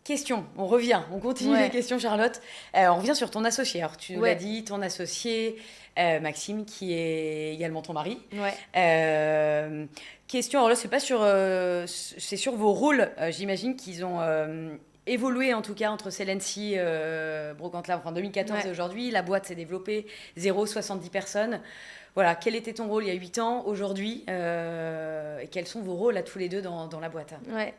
Question, on continue les questions, Charlotte. On revient sur ton associé. Alors, tu nous l'as dit, ton associé, Maxime, qui est également ton mari. Ouais. Question, alors là, c'est sur vos rôles. J'imagine qu'ils ont évolué, en tout cas, entre Celency, Brocante Lab en 2014 et aujourd'hui. La boîte s'est développée, 70 personnes. Voilà, quel était ton rôle il y a 8 ans, aujourd'hui et quels sont vos rôles à tous les deux dans la boîte? Ouais.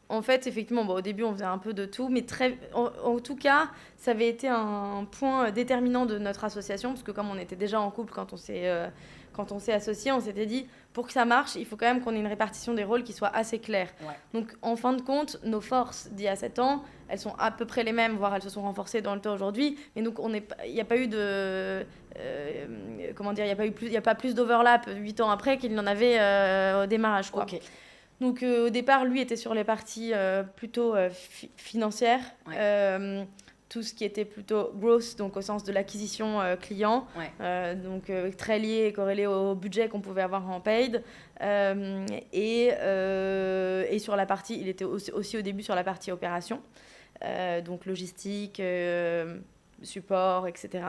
En fait, effectivement, au début, on faisait un peu de tout, mais en tout cas, ça avait été un point déterminant de notre association, parce que comme on était déjà en couple quand on s'est associé, on s'était dit, pour que ça marche, il faut quand même qu'on ait une répartition des rôles qui soit assez claire. Ouais. Donc, en fin de compte, nos forces d'il y a 7 ans, elles sont à peu près les mêmes, voire elles se sont renforcées dans le temps aujourd'hui, mais donc il n'y a pas eu de... comment dire, il n'y a pas plus d'overlap 8 ans après qu'il y en avait au démarrage, quoi. Okay. Donc au départ, lui était sur les parties plutôt financières, tout ce qui était plutôt growth, donc au sens de l'acquisition client, donc très lié et corrélé au budget qu'on pouvait avoir en paid. Et sur la partie, il était aussi au début sur la partie opération, donc logistique, support, etc.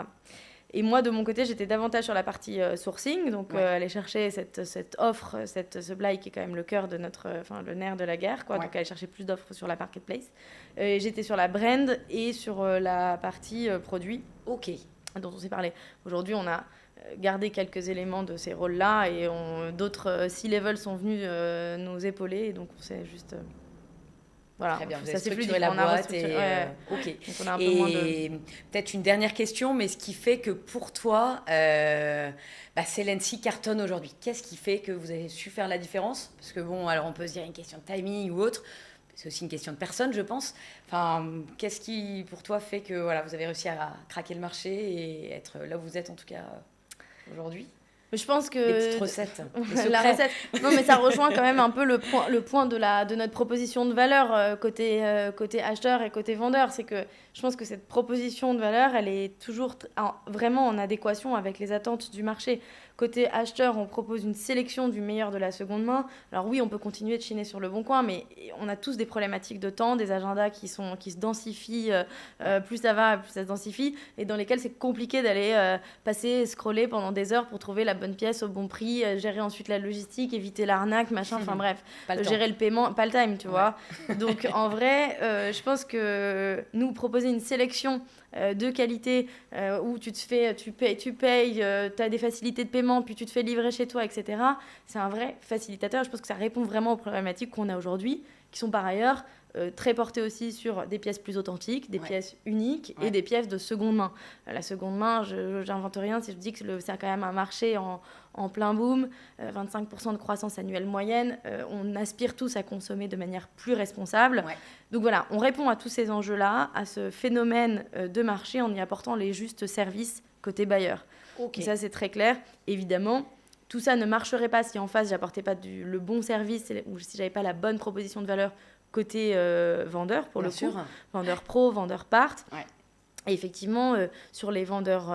Et moi, de mon côté, j'étais davantage sur la partie sourcing, donc aller chercher cette offre, cette supply qui est quand même le cœur de le nerf de la guerre, quoi. Donc aller chercher plus d'offres sur la marketplace. J'étais sur la brand et sur la partie produit, dont on s'est parlé. Aujourd'hui, on a gardé quelques éléments de ces rôles-là et d'autres C-level sont venus nous épauler, et donc on s'est juste... Voilà, très bien, vous ça avez structuré fluide, la boîte et donc on a un peu moins peut-être une dernière question, mais ce qui fait que pour toi, Celency cartonne aujourd'hui. Qu'est-ce qui fait que vous avez su faire la différence? Parce que bon, alors on peut se dire une question de timing ou autre, c'est aussi une question de personne, je pense. Enfin, qu'est-ce qui pour toi fait que voilà, vous avez réussi à craquer le marché et être là où vous êtes en tout cas aujourd'hui? Mais je pense que... Les petites recettes. La recette. Non, mais ça rejoint quand même un peu le point de notre proposition de valeur côté acheteur et côté vendeur. C'est que je pense que cette proposition de valeur, elle est toujours vraiment en adéquation avec les attentes du marché. Côté acheteur, on propose une sélection du meilleur de la seconde main. Alors oui, on peut continuer de chiner sur le bon coin, mais on a tous des problématiques de temps, des agendas qui se densifient. Plus ça va, plus ça se densifie. Et dans lesquels c'est compliqué d'aller scroller pendant des heures pour trouver la bonne pièce au bon prix, gérer ensuite la logistique, éviter l'arnaque, machin, enfin bref, gérer le paiement, pas le time, tu vois. Donc en vrai, je pense que nous proposer une sélection de qualité où tu payes, tu as des facilités de paiement, puis tu te fais livrer chez toi, etc. C'est un vrai facilitateur. Je pense que ça répond vraiment aux problématiques qu'on a aujourd'hui, qui sont par ailleurs très portées aussi sur des pièces plus authentiques, des pièces uniques et des pièces de seconde main. La seconde main, je n'invente rien si je dis que c'est quand même un marché en plein boom, 25% de croissance annuelle moyenne. On aspire tous à consommer de manière plus responsable. Donc voilà, on répond à tous ces enjeux-là, à ce phénomène de marché en y apportant les justes services côté bailleur. Et ça, c'est très clair. Évidemment, tout ça ne marcherait pas si en face, j'apportais pas le bon service ou si j'avais pas la bonne proposition de valeur côté vendeur, pour le coup. Vendeur pro, vendeur part. Et effectivement, sur les vendeurs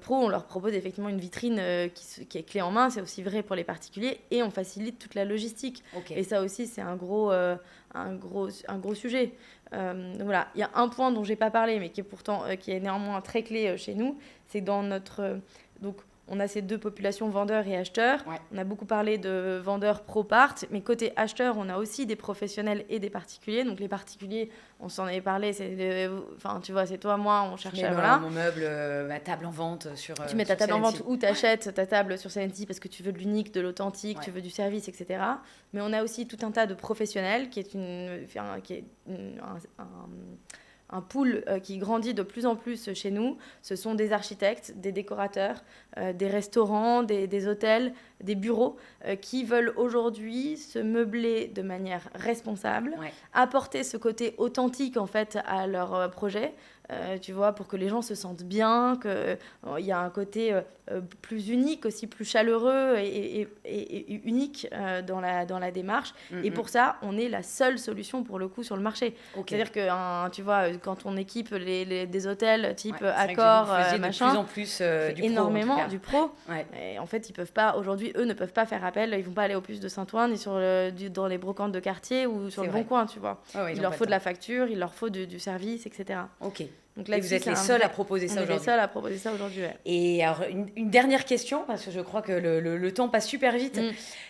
pro, on leur propose effectivement une vitrine qui est clé en main. C'est aussi vrai pour les particuliers. Et on facilite toute la logistique. Et ça aussi, c'est un gros sujet. Donc voilà, il y a un point dont je n'ai pas parlé, mais qui est néanmoins très clé chez nous. C'est dans notre... donc, on a ces deux populations, vendeurs et acheteurs. Ouais. On a beaucoup parlé de vendeurs pro-part, mais côté acheteurs, on a aussi des professionnels et des particuliers. Donc les particuliers, on s'en avait parlé, enfin tu vois, c'est toi, moi, on cherche Je mets voilà. mon meuble, ma table en vente sur Tu mets ta table en Celency. vente ou tu achètes ta table sur Celency parce que tu veux de l'unique, de l'authentique, Ouais. tu veux du service, etc. Mais on a aussi tout un tas de professionnels qui est, un pool qui grandit de plus en plus chez nous. Ce sont des architectes, des décorateurs, des restaurants, des hôtels, des bureaux qui veulent aujourd'hui se meubler de manière responsable, Ouais. apporter ce côté authentique en fait à leur projet. Tu vois, pour que les gens se sentent bien, qu'il y a un côté plus unique aussi, plus chaleureux et unique dans la démarche. Et pour ça, on est la seule solution pour le coup sur le marché. Ok. C'est-à-dire que, tu vois, quand on équipe des hôtels type Ouais, c'est vrai que Accor, vous faisiez machin, de plus en plus du pro, énormément en tout cas. du pro. Ouais. Et en fait, ils peuvent pas, aujourd'hui, eux ne peuvent pas faire appel, ils vont pas aller au Puce de Saint-Ouen ni dans les brocantes de quartier ou sur C'est le vrai. Bon Coin, tu vois. Ouais, Il ils ont leur pas faut le de la facture, il leur faut du service, etc. temps. Ok. Donc Et là-dessus, vous êtes c'est les un seuls vrai- à proposer ça On est les aujourd'hui. seuls à proposer ça aujourd'hui, ouais. Et alors, une dernière question, parce que je crois que le temps passe super vite.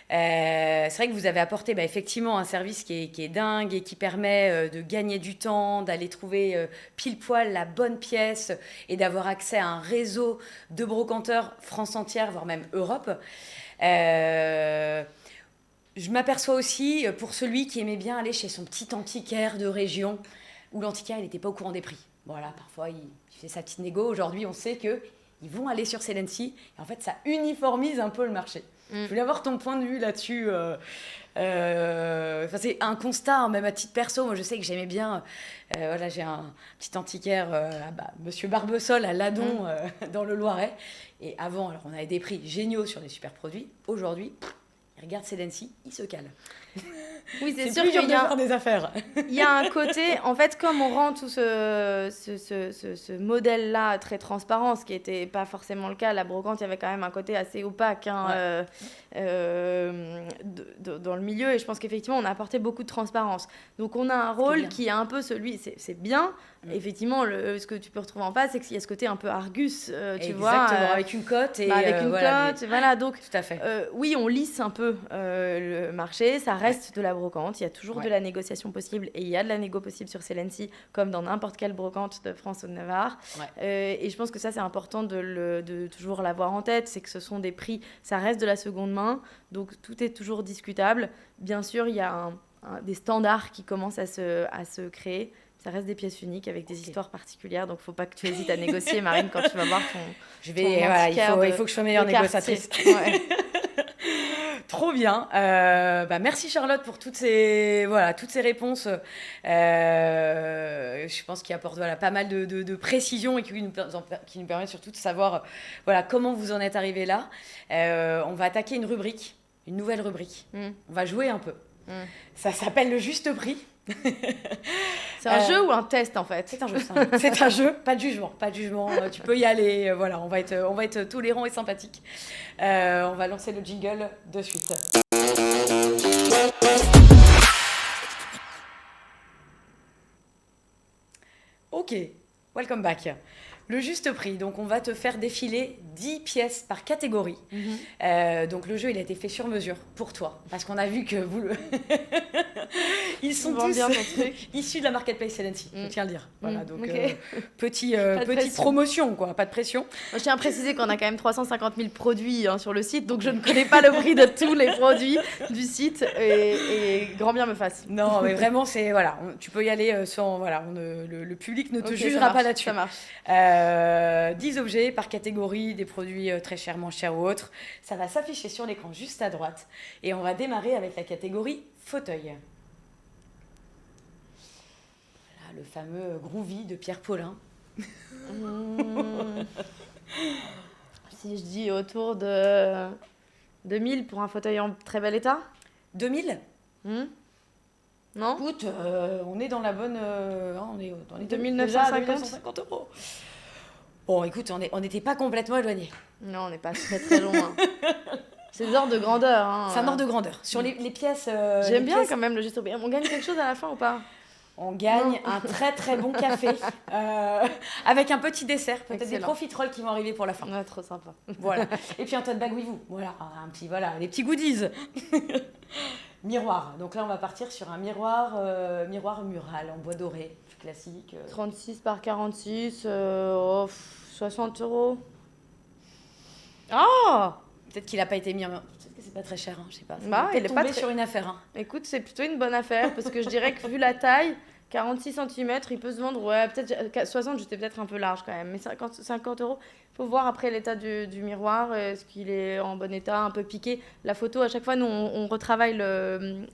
C'est vrai que vous avez apporté effectivement un service qui est dingue et qui permet de gagner du temps, d'aller trouver pile poil la bonne pièce et d'avoir accès à un réseau de brocanteurs France entière, voire même Europe. Je m'aperçois aussi, pour celui qui aimait bien aller chez son petit antiquaire de région, où l'antiquaire, il n'était pas au courant des prix. Voilà, parfois, il fait sa petite négo. Aujourd'hui, on sait qu'ils vont aller sur Celency. Et en fait, ça uniformise un peu le marché. Je voulais avoir ton point de vue là-dessus. C'est un constat, hein, même à titre perso. Moi, je sais que j'aimais bien. Voilà, j'ai un petit antiquaire, Monsieur Barbesol à Ladon, dans le Loiret. Et avant, alors, on avait des prix géniaux sur des super produits. Aujourd'hui, il regarde Celency, il se cale. Oui, c'est C'est sûr plus dur qu'il de y a, faire des affaires. il y a un côté, en fait, comme on rend tout ce modèle-là très transparent, ce qui n'était pas forcément le cas, la brocante, il y avait quand même un côté assez opaque dans le milieu, et je pense qu'effectivement, on a apporté beaucoup de transparence. Donc, on a un rôle qui est un peu celui, c'est bien, effectivement, ce que tu peux retrouver en face, c'est qu'il y a ce côté un peu Argus, tu vois. Exactement, avec une cote. Et, avec une cote, voilà, donc... Tout à fait. Oui, on lisse un peu le marché, ça reste de la brocante, il y a toujours de la négociation possible et il y a de la négo possible sur Celency comme dans n'importe quelle brocante de France ou de Navarre. Et je pense que ça c'est important de toujours l'avoir en tête, c'est que ce sont des prix, ça reste de la seconde main, donc tout est toujours discutable. Bien sûr, il y a des standards qui commencent à se créer. Ça reste des pièces uniques avec des histoires particulières, donc faut pas que tu hésites à négocier, Marine, quand tu vas voir ton il faut que je sois meilleure négociatrice. Ouais. Trop bien. Merci Charlotte pour toutes ces réponses. Je pense qu'ils apportent pas mal de précisions et qui nous permettent surtout de savoir comment vous en êtes arrivé là. On va attaquer une nouvelle rubrique. On va jouer un peu. Ça s'appelle le juste prix. C'est un jeu ou un test en fait? C'est un jeu, c'est un jeu, pas de jugement, tu peux y aller, on va être tolérants et sympathiques. On va lancer le jingle de suite. Ok, welcome back. Le juste prix, donc on va te faire défiler 10 pièces par catégorie. Donc le jeu, il a été fait sur mesure pour toi, parce qu'on a vu que ils sont tous issus de la marketplace Celency, je tiens à le dire. Voilà, donc petite promotion, quoi, pas de pression. Moi, je tiens à préciser qu'on a quand même 350 000 produits sur le site, donc je ne connais pas le prix de tous les produits du site, et grand bien me fasse. Non, mais vraiment, tu peux y aller sans, le public ne te jugera pas là-dessus. Ça marche. 10 objets par catégorie, des produits très chers, moins chers ou autres. Ça va s'afficher sur l'écran juste à droite. Et on va démarrer avec la catégorie fauteuil. Voilà, le fameux Groovy de Pierre Paulin. Si je dis autour de 2000 pour un fauteuil en très bel état? 2000 Non? Écoute, on est dans la bonne... on est dans les 2950 euros. Bon, écoute, on n'était pas complètement éloignés. Non, on n'est pas très très loin. C'est des ordres de grandeur. C'est un ordre de grandeur. Sur les pièces... J'aime bien quand même le juste prix. On gagne quelque chose à la fin ou pas? On gagne un très très bon café avec un petit dessert, peut-être des Excellent. profiteroles qui vont arriver pour la fin. Ouais, trop sympa. Voilà. Et puis un tote bag with vous. Voilà, des petits goodies. Miroir. Donc là, on va partir sur un miroir mural en bois doré, plus classique. 36 par 46, 60 €. Oh! Peut-être qu'il n'a pas été mis en... Peut-être que c'est pas très cher, hein, je sais pas. Bah, il est pas tombé très... sur une affaire. Hein. Écoute, c'est plutôt une bonne affaire parce que je dirais que vu la taille, 46 cm, il peut se vendre, ouais, peut-être 60, j'étais peut-être un peu large quand même, mais 50 €. Il faut voir après l'état du miroir, est-ce qu'il est en bon état, un peu piqué. La photo, à chaque fois, nous, on retravaille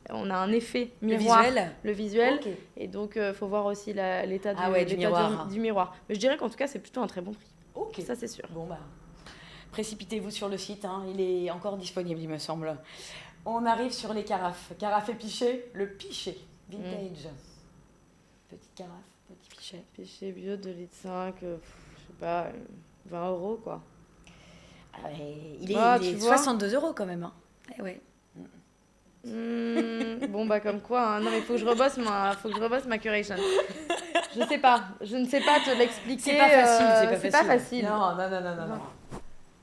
on a un effet miroir, le visuel. Okay. Et donc, il faut voir aussi l'état du miroir. Du miroir. Mais je dirais qu'en tout cas, c'est plutôt un très bon prix. Ok. Ça, c'est sûr. Bon, bah, précipitez-vous sur le site, hein, il est encore disponible, il me semble. On arrive sur les carafes. Carafe et pichet, le pichet vintage. Petite carafe, petit pichet. Pichet bio, 2,5 litres, je sais pas, 20 € quoi. Ah ouais, il est 62 € quand même. Hein. Eh ouais. Bon bah comme quoi, hein. Non mais faut que je rebosse ma curation. Je sais pas, je ne sais pas te l'expliquer. C'est pas facile. Non.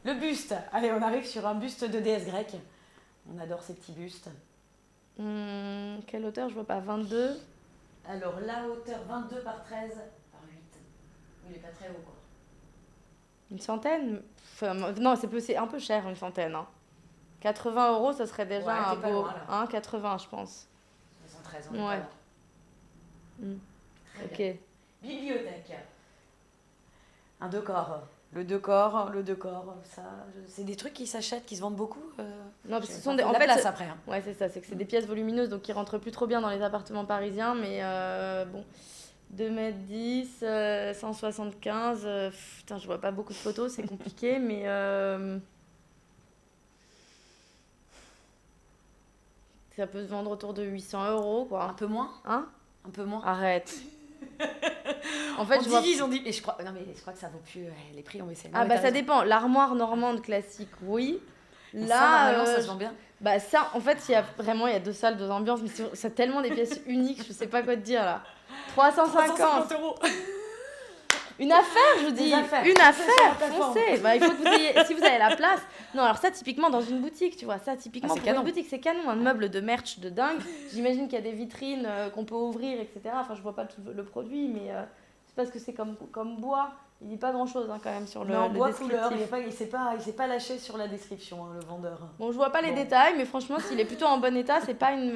Le buste. Allez, on arrive sur un buste de déesse grecque. On adore ces petits bustes. Quelle hauteur? Je vois pas, 22. Alors la hauteur 22 par 13 par 8. Il est pas très haut quoi. Une centaine? Enfin, non, c'est un peu cher une centaine. Hein. 80 €, ça serait déjà un beau. Loin, hein, 80 je pense. 73 ouais. Ok. Bien. Bibliothèque. Un décor. Le décor, ça, c'est des trucs qui s'achètent, qui se vendent beaucoup. Non, parce que ce sont en fait, place après. Hein. Ouais, c'est ça, c'est que c'est des pièces volumineuses, donc qui rentrent plus trop bien dans les appartements parisiens, mais bon, 2,10 m, 175, putain, je vois pas beaucoup de photos, c'est compliqué, mais ça peut se vendre autour de 800 €, quoi. Un peu moins. Hein? Un peu moins. Arrête. En fait, on dit. Et je crois que ça vaut plus. Les prix ont baissé. Ah, bah ça dépend. L'armoire normande classique, oui. Là, ça se vend bien. Bah, ça, en fait, il y a 2 salles, 2 ambiances, mais c'est tellement des pièces uniques, je sais pas quoi te dire là. 350 €. Une affaire, je vous dis. Une affaire, foncez. Bah, il faut que vous ayez, si vous avez la place. Non, alors ça, typiquement dans une boutique, tu vois. Ça, typiquement pour une boutique, c'est canon. Un meuble de merch de dingue. J'imagine qu'il y a des vitrines qu'on peut ouvrir, etc. Enfin, je vois pas tout le produit, mais c'est parce que c'est comme bois. Il dit pas grand chose quand même sur le bois descriptif. couleur, il s'est pas lâché sur la description, hein, le vendeur. Bon, je vois pas les détails, mais franchement, s'il est plutôt en bon état, c'est pas une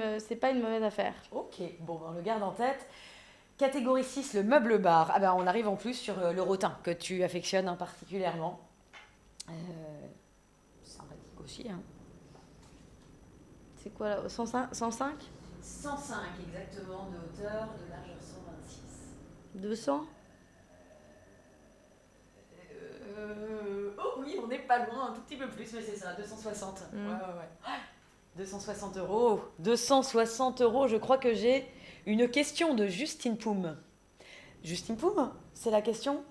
mauvaise affaire. Ok, bon, on le garde en tête. Catégorie 6, le meuble bar. Ah ben, on arrive en plus sur le rotin, que tu affectionnes hein, particulièrement. Sympathique aussi. Hein. C'est quoi là, 105 105 exactement de hauteur, de largeur 126. 200 Oh oui, on n'est pas loin, un tout petit peu plus, mais c'est ça, 260. Ouais. 260 €. 260 €, je crois que j'ai une question de Justine Poum. Justine Poum, c'est la question?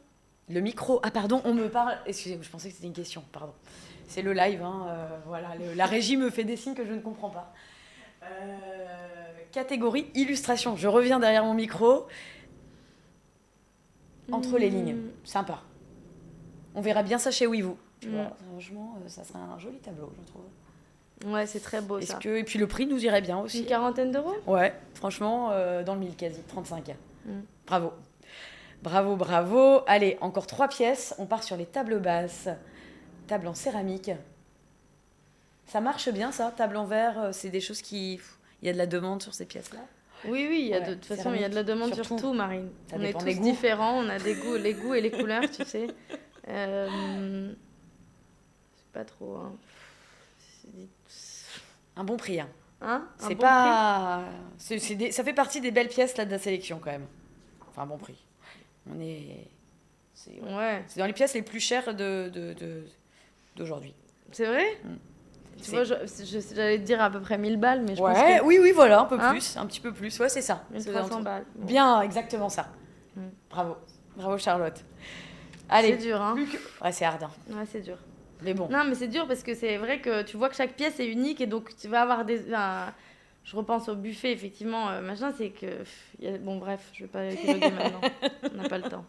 Le micro. Ah pardon, on me parle. Excusez-moi, je pensais que c'était une question, pardon. C'est le live, hein, voilà. La régie me fait des signes que je ne comprends pas. Catégorie illustration. Je reviens derrière mon micro. Entre les lignes. Sympa. On verra bien ça chez Weevoo. Tu vois, franchement, ça serait un joli tableau, je trouve. Ouais, c'est très beau ça. Et puis le prix nous irait bien aussi. Une quarantaine d'euros? Ouais, franchement, dans le mille quasi, 35. Bravo. Allez, encore 3 pièces. On part sur les tables basses. Table en céramique. Ça marche bien ça, table en verre, c'est des choses qui... Il y a de la demande sur ces pièces-là? Oui, de toute façon, il y a de la demande sur tout, Marine. On est tous différents, on a des goûts, les goûts et les couleurs, tu sais. Je sais pas trop. Hein. Un bon prix. Hein c'est pas... ça fait partie des belles pièces là, de la sélection quand même. Enfin, un bon prix. On est... C'est dans les pièces les plus chères d'aujourd'hui. C'est vrai? Tu vois, j'allais te dire à peu près 1000 balles, mais je pense que... Oui, voilà, un peu plus, un petit peu plus. Ouais, c'est ça. 1300 balles. Bon. Bien, exactement ça. Bravo Charlotte. Allez. C'est dur, hein. Ouais, c'est hard. Ouais, c'est dur. Mais bon. Non, mais c'est dur parce que c'est vrai que tu vois que chaque pièce est unique et donc tu vas avoir je repense au buffet, effectivement, machin, c'est que... Bon, bref, je vais pas épiloguer maintenant. On n'a pas le temps.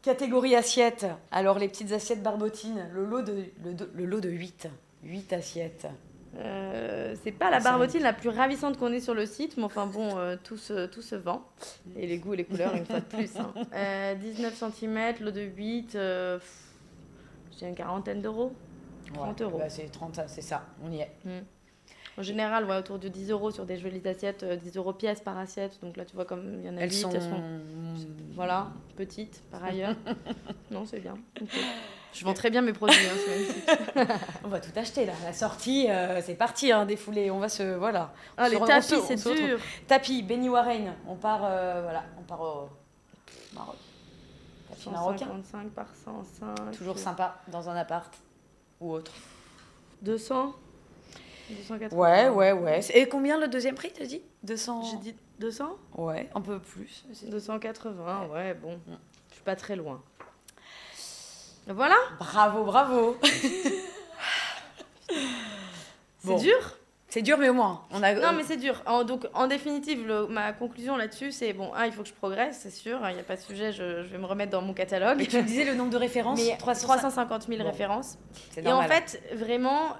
Catégorie assiette. Alors, les petites assiettes barbotines, le lot de 8. 8 assiettes. C'est pas la barbotine la plus ravissante qu'on ait sur le site, mais enfin bon, tout se vend. Et les goûts et les couleurs, une fois de plus. 19 cm, lot de 8, j'ai une quarantaine d'euros. 30 euros. Bah c'est 30, c'est ça, on y est. En général, autour de 10 euros sur des jolies assiettes, 10 euros pièce par assiette. Donc là, tu vois, comme il y en a 8, elles sont voilà, petites par ailleurs. Non, c'est bien. Okay. Je vends très bien mes produits sur le site. On va tout acheter là. La sortie, c'est parti, défoulé. On va se. Voilà. Les tapis, c'est dur. Tapis, Benny Warren. On part au Maroc. Tapis marocain. 155 par 105. Toujours sympa dans un appart ou autre. 200 280. Ouais. Et combien le deuxième prix, t'as dit 200. J'ai dit 200 Ouais, un peu plus. 280, ouais, bon. Je suis pas très loin. Voilà. Bravo. C'est dur. C'est dur, mais au moins. Non, mais c'est dur. Donc, en définitive, ma conclusion là-dessus, c'est il faut que je progresse, c'est sûr. Il n'y a pas de sujet, je vais me remettre dans mon catalogue. Et tu disais le nombre de références, 350 000 références. C'est normal. Et en fait, vraiment,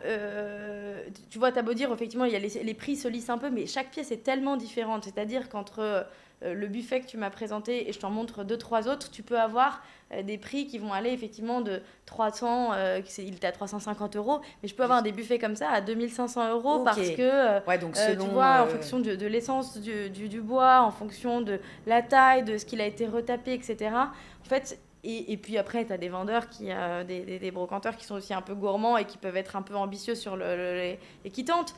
tu vois, t'as beau dire, effectivement, il y a les prix se lissent un peu, mais chaque pièce est tellement différente. C'est-à-dire qu'entre le buffet que tu m'as présenté et je t'en montre 2-3 autres, tu peux avoir des prix qui vont aller effectivement de 300, il était à 350 euros, mais je peux avoir des buffets comme ça à 2500 euros parce que donc selon, tu vois, en fonction de l'essence du bois, en fonction de la taille, de ce qu'il a été retapé, etc. En fait, et puis après, tu as des vendeurs, des brocanteurs qui sont aussi un peu gourmands et qui peuvent être un peu ambitieux sur et qui tentent.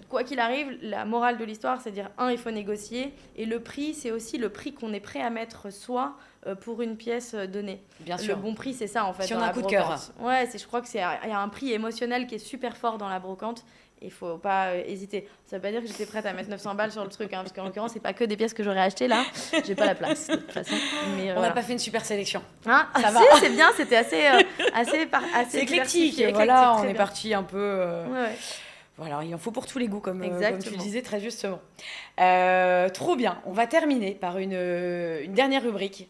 Quoi qu'il arrive, la morale de l'histoire, c'est de dire, il faut négocier. Et le prix, c'est aussi le prix qu'on est prêt à mettre soi pour une pièce donnée. Bien sûr. Le bon prix, c'est ça en fait. Si on a un coup de cœur. Ouais, je crois qu'il y a un prix émotionnel qui est super fort dans la brocante. Il ne faut pas hésiter. Ça ne veut pas dire que j'étais prête à mettre 900 balles sur le truc, parce qu'en l'occurrence, ce n'est pas que des pièces que j'aurais achetées là. Je n'ai pas la place, de toute façon. Mais, on n'a pas fait une super sélection. Ça va. Si, c'est bien, c'était assez éclectique. Voilà, on est parti un peu... Ouais. Voilà, il en faut pour tous les goûts, comme tu le disais très justement. Trop bien. On va terminer par une dernière rubrique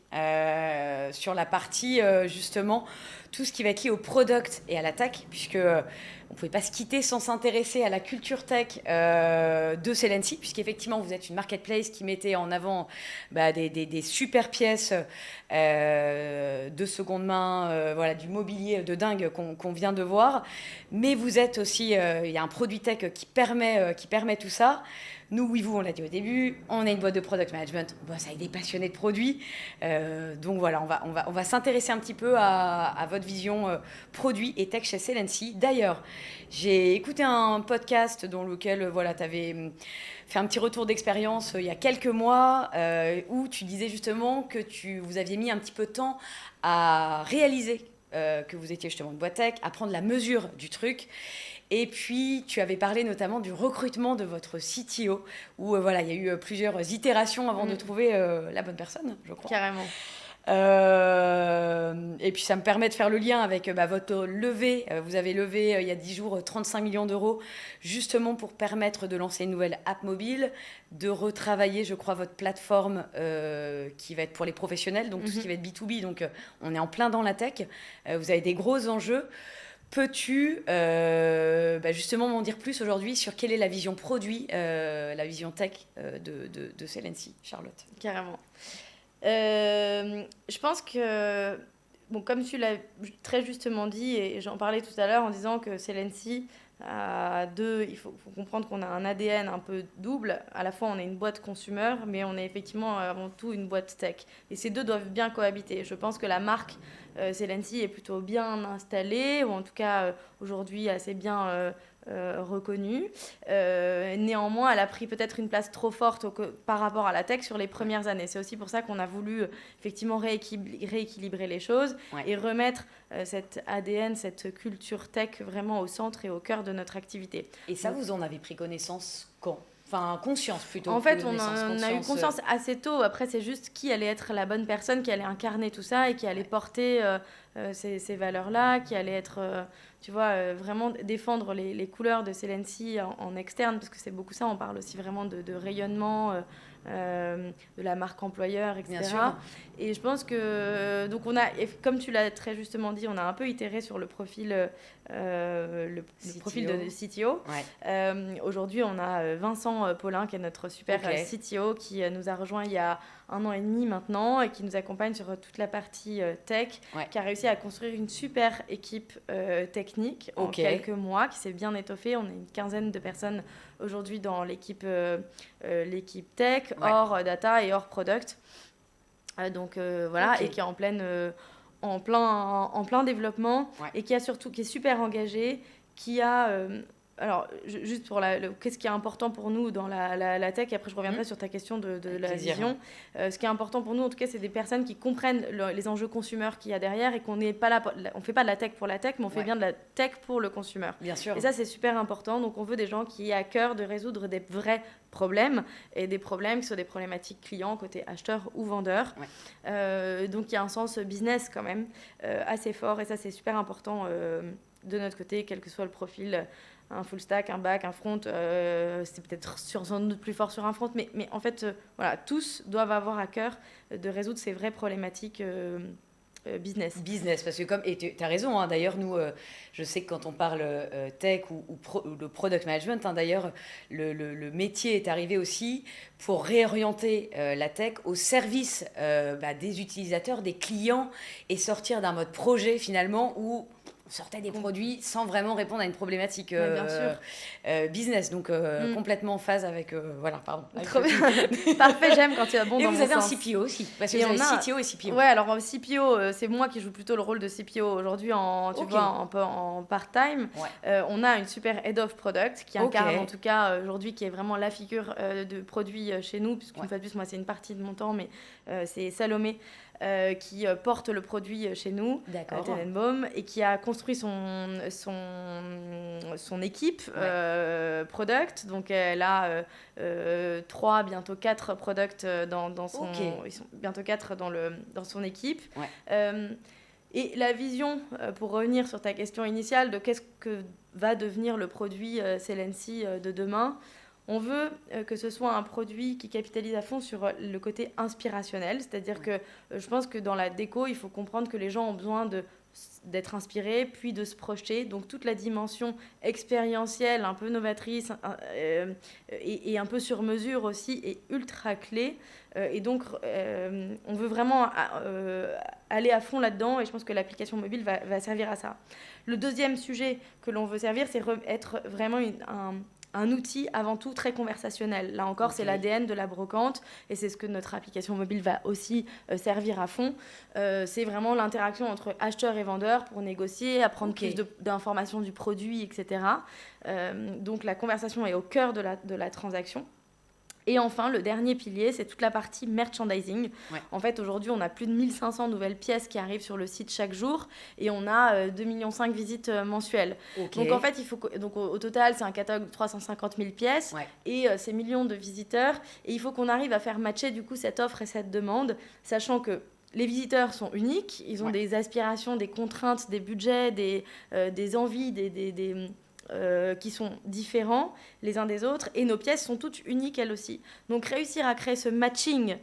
sur la partie, justement, tout ce qui va être lié au product et à la tech, puisque on ne pouvait pas se quitter sans s'intéresser à la culture tech de Celency, puisqu'effectivement, vous êtes une marketplace qui mettait en avant des super pièces de seconde main, du mobilier de dingue qu'on vient de voir. Mais vous êtes aussi, il y a un produit tech qui permet tout ça. Nous, WeVoo, on l'a dit au début, on a une boîte de product management, on bosse avec des passionnés de produits. Donc voilà, on va s'intéresser un petit peu à votre vision produit et tech chez Celency. D'ailleurs, j'ai écouté un podcast dans lequel tu avais fait un petit retour d'expérience il y a quelques mois où tu disais justement que vous aviez mis un petit peu de temps à réaliser que vous étiez justement une boîte tech, à prendre la mesure du truc. Et puis, tu avais parlé notamment du recrutement de votre CTO, où il y a eu plusieurs itérations avant de trouver la bonne personne, je crois. Carrément. Et puis, ça me permet de faire le lien avec votre levée. Vous avez levé, il y a 10 jours, 35 millions d'euros, justement pour permettre de lancer une nouvelle app mobile, de retravailler, je crois, votre plateforme qui va être pour les professionnels, donc tout ce qui va être B2B. Donc, on est en plein dans la tech. Vous avez des gros enjeux. Peux-tu justement m'en dire plus aujourd'hui sur quelle est la vision produit, la vision tech de Celency, Charlotte? Carrément. Je pense que, comme tu l'as très justement dit, et j'en parlais tout à l'heure en disant que Celency a il faut comprendre qu'on a un ADN un peu double. À la fois, on est une boîte consumer, mais on est effectivement avant tout une boîte tech. Et ces deux doivent bien cohabiter. Je pense que la marque Celency est plutôt bien installée, ou en tout cas aujourd'hui assez bien reconnue. Néanmoins, elle a pris peut-être une place trop forte par rapport à la tech sur les premières années. C'est aussi pour ça qu'on a voulu effectivement rééquilibrer les choses et remettre cet ADN, cette culture tech vraiment au centre et au cœur de notre activité. Et ça, vous en avez pris connaissance quand ? Enfin, conscience plutôt. En fait, que on naissance, en a eu conscience assez tôt. Après, c'est juste qui allait être la bonne personne, qui allait incarner tout ça et qui allait porter ces valeurs-là, qui allait être, tu vois, vraiment défendre les couleurs de Celency en externe, parce que c'est beaucoup ça. On parle aussi vraiment de rayonnement, de la marque employeur, Bien etc. sûr. Et je pense que, donc et comme tu l'as très justement dit, on a un peu itéré sur le profil, le profil de CTO. Ouais. Aujourd'hui, on a Vincent Paulin, qui est notre super CTO, qui nous a rejoint il y a 1 an et demi maintenant et qui nous accompagne sur toute la partie tech, qui a réussi à construire une super équipe technique en quelques mois, qui s'est bien étoffée. On est une quinzaine de personnes aujourd'hui dans l'équipe tech, hors data et hors product. Donc voilà, et qui est en plein développement et qui est super engagé, qui a alors juste pour qu'est-ce qui est important pour nous dans la tech, et après je reviendrai sur ta question de la vision. Ce qui est important pour nous en tout cas, c'est des personnes qui comprennent les enjeux consumer qu'il y a derrière, et qu'on n'est pas là, on fait pas de la tech pour la tech, mais on fait bien de la tech pour le consumer. Bien sûr. Et ça, c'est super important. Donc on veut des gens qui aient à cœur de résoudre des vrais problèmes, et des problèmes qui sont des problématiques clients côté acheteur ou vendeur. Donc il y a un sens business quand même assez fort, et ça c'est super important de notre côté, quel que soit le profil, un full stack, un back, un front, c'est peut-être sans doute plus fort sur un front, mais en fait voilà, tous doivent avoir à cœur de résoudre ces vraies problématiques business, parce que et tu as raison, hein, d'ailleurs nous je sais que quand on parle tech ou le product management, hein, d'ailleurs le métier est arrivé aussi pour réorienter la tech au service des utilisateurs, des clients, et sortir d'un mode projet finalement où on sortait des produits sans vraiment répondre à une problématique business. Donc complètement en phase avec voilà, pardon. Trop bien. Parfait, j'aime quand tu as bon. Et dans vous mon avez sens. Un CPO aussi, parce que vous avez CTO et CPO. Ouais, alors CPO, c'est moi qui joue plutôt le rôle de CPO aujourd'hui, tu vois, un peu en part-time. On a une super head of product qui incarne en tout cas aujourd'hui, qui est vraiment la figure de produit chez nous, puisqu'une fois de plus, moi c'est une partie de mon temps, mais c'est Salomé qui porte le produit chez nous, Tenenbaum, et qui a construit son équipe product. Donc elle a 3, bientôt 4 products dans son... Ils sont bientôt 4 dans son équipe. Et la vision, pour revenir sur ta question initiale, de qu'est-ce que va devenir le produit Celency de demain, on veut que ce soit un produit qui capitalise à fond sur le côté inspirationnel. C'est-à-dire que je pense que dans la déco, il faut comprendre que les gens ont besoin d'être inspirés, puis de se projeter. Donc toute la dimension expérientielle, un peu novatrice et un peu sur mesure aussi, est ultra clé. Et donc on veut vraiment aller à fond là-dedans, et je pense que l'application mobile va servir à ça. Le deuxième sujet que l'on veut servir, c'est être vraiment un outil avant tout très conversationnel. Là encore, c'est l'ADN de la brocante, et c'est ce que notre application mobile va aussi servir à fond. C'est vraiment l'interaction entre acheteur et vendeur pour négocier, apprendre plus d'informations du produit, etc. Donc la conversation est au cœur de la transaction. Et enfin, le dernier pilier, c'est toute la partie merchandising. En fait, aujourd'hui, on a plus de 1500 nouvelles pièces qui arrivent sur le site chaque jour, et on a 2,5 millions de visites mensuelles. Donc en fait, au total, c'est un catalogue de 350 000 pièces et ces millions de visiteurs. Et il faut qu'on arrive à faire matcher du coup cette offre et cette demande, sachant que les visiteurs sont uniques, ils ont des aspirations, des contraintes, des budgets, des envies, qui sont différents les uns des autres, et nos pièces sont toutes uniques elles aussi. Donc réussir à créer ce matching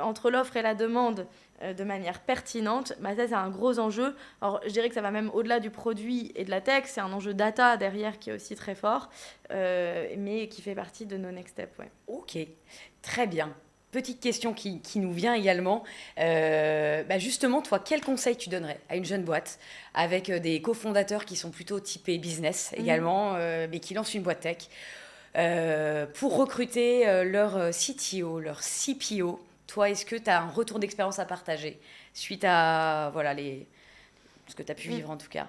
entre l'offre et la demande de manière pertinente, ça c'est un gros enjeu. Alors je dirais que ça va même au-delà du produit et de la tech, c'est un enjeu data derrière qui est aussi très fort, mais qui fait partie de nos next steps. Ok, très bien. Petite question qui nous vient également. Justement, toi, quel conseil tu donnerais à une jeune boîte avec des cofondateurs qui sont plutôt typés business également, mais qui lancent une boîte tech, pour recruter leur CTO, leur CPO? Toi, est-ce que tu as un retour d'expérience à partager suite à ce que tu as pu vivre en tout cas?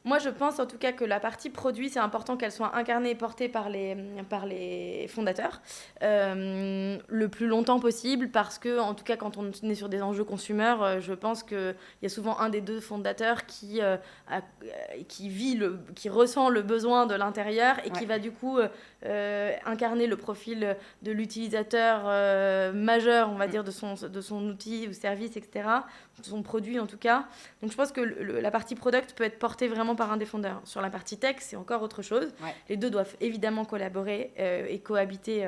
Moi, je pense en tout cas que la partie produit, c'est important qu'elle soit incarnée et portée par les fondateurs le plus longtemps possible parce que, en tout cas, quand on est sur des enjeux consumer, je pense qu'il y a souvent un des deux fondateurs qui qui ressent le besoin de l'intérieur et qui va du coup incarner le profil de l'utilisateur majeur, on va dire, de son outil ou service, etc., de son produit en tout cas. Donc je pense que la partie product peut être portée vraiment par un des fondeurs. Sur la partie tech, c'est encore autre chose. Ouais. Les deux doivent évidemment collaborer et cohabiter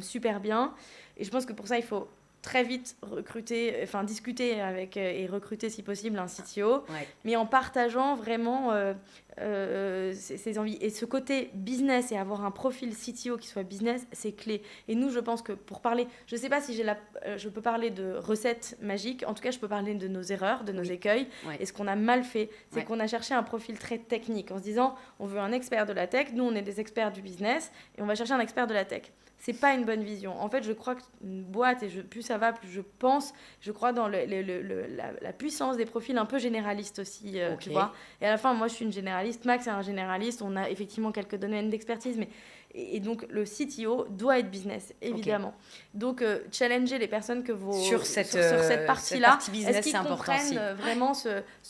super bien. Et je pense que pour ça, il faut très vite discuter avec et recruter si possible un CTO, mais en partageant vraiment ses envies. Et ce côté business et avoir un profil CTO qui soit business, c'est clé. Et nous, je pense que pour parler, je ne sais pas si je peux parler de recettes magiques, en tout cas, je peux parler de nos erreurs, de nos écueils. Et ce qu'on a mal fait, c'est qu'on a cherché un profil très technique en se disant, on veut un expert de la tech, nous, on est des experts du business, et on va chercher un expert de la tech. C'est pas une bonne vision. En fait, je crois qu'une boîte, et plus ça va, plus je crois dans la puissance des profils un peu généralistes aussi, tu vois. Et à la fin, moi, je suis une généraliste, Max est un généraliste, on a effectivement quelques domaines d'expertise, mais et donc le CTO doit être business, évidemment. Donc, challenger les personnes que vous... Sur cette partie-là, business, est-ce qu'ils comprennent vraiment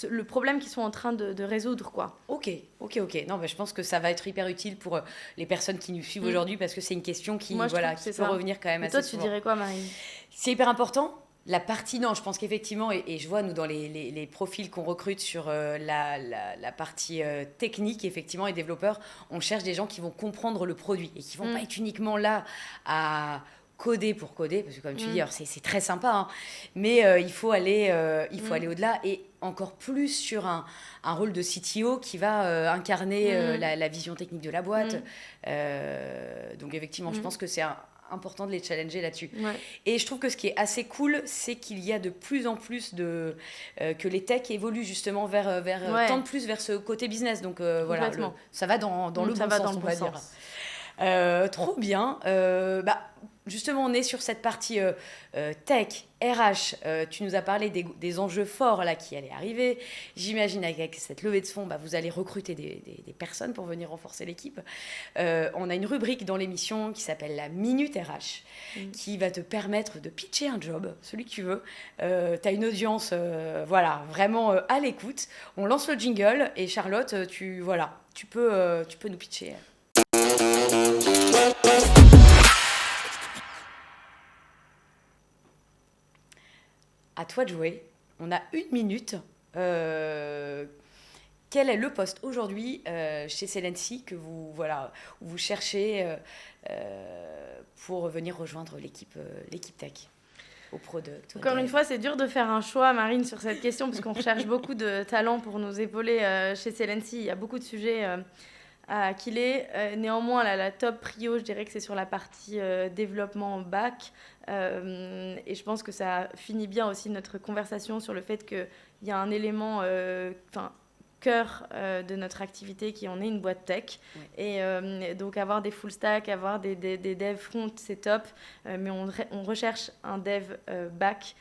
le problème qu'ils sont en train de résoudre, quoi. Ok. Non, je pense que ça va être hyper utile pour les personnes qui nous suivent aujourd'hui, parce que c'est une question qui, qui peut revenir quand même assez souvent. Toi, tu dirais quoi, Marine ? C'est hyper important. La partie, non, je pense qu'effectivement, et je vois, nous, dans les profils qu'on recrute sur la partie technique, effectivement, et développeurs, on cherche des gens qui vont comprendre le produit et qui ne vont pas être uniquement là à coder pour coder, parce que comme tu dis, alors c'est très sympa, hein, mais il faut aller au-delà, et encore plus sur un rôle de CTO qui va incarner la vision technique de la boîte. Donc effectivement, je pense que c'est important de les challenger là-dessus. Et je trouve que ce qui est assez cool, c'est qu'il y a de plus en plus que les techs évoluent justement tendent plus vers ce côté business. Donc voilà, ça va dans le bon sens, on va dire. Trop bien. Justement, on est sur cette partie tech, RH. Tu nous as parlé des enjeux forts là, qui allaient arriver. J'imagine avec cette levée de fonds, vous allez recruter des personnes pour venir renforcer l'équipe. On a une rubrique dans l'émission qui s'appelle la Minute RH, qui va te permettre de pitcher un job, celui que tu veux. Tu as une audience vraiment à l'écoute. On lance le jingle et Charlotte, tu peux nous pitcher. À toi de jouer. On a 1 minute. Quel est le poste aujourd'hui chez Celency que vous cherchez pour venir rejoindre l'équipe tech au product? Encore une fois, c'est dur de faire un choix, Marine, sur cette question, parce qu'on recherche beaucoup de talents pour nous épauler chez Celency. Il y a beaucoup de sujets à killer. Néanmoins, la top prio, je dirais que c'est sur la partie développement back. Et je pense que ça finit bien aussi notre conversation sur le fait qu'il y a un élément cœur de notre activité qui en est une boîte tech. Et donc avoir des full stack, avoir des devs front, c'est top. Mais on recherche un dev back,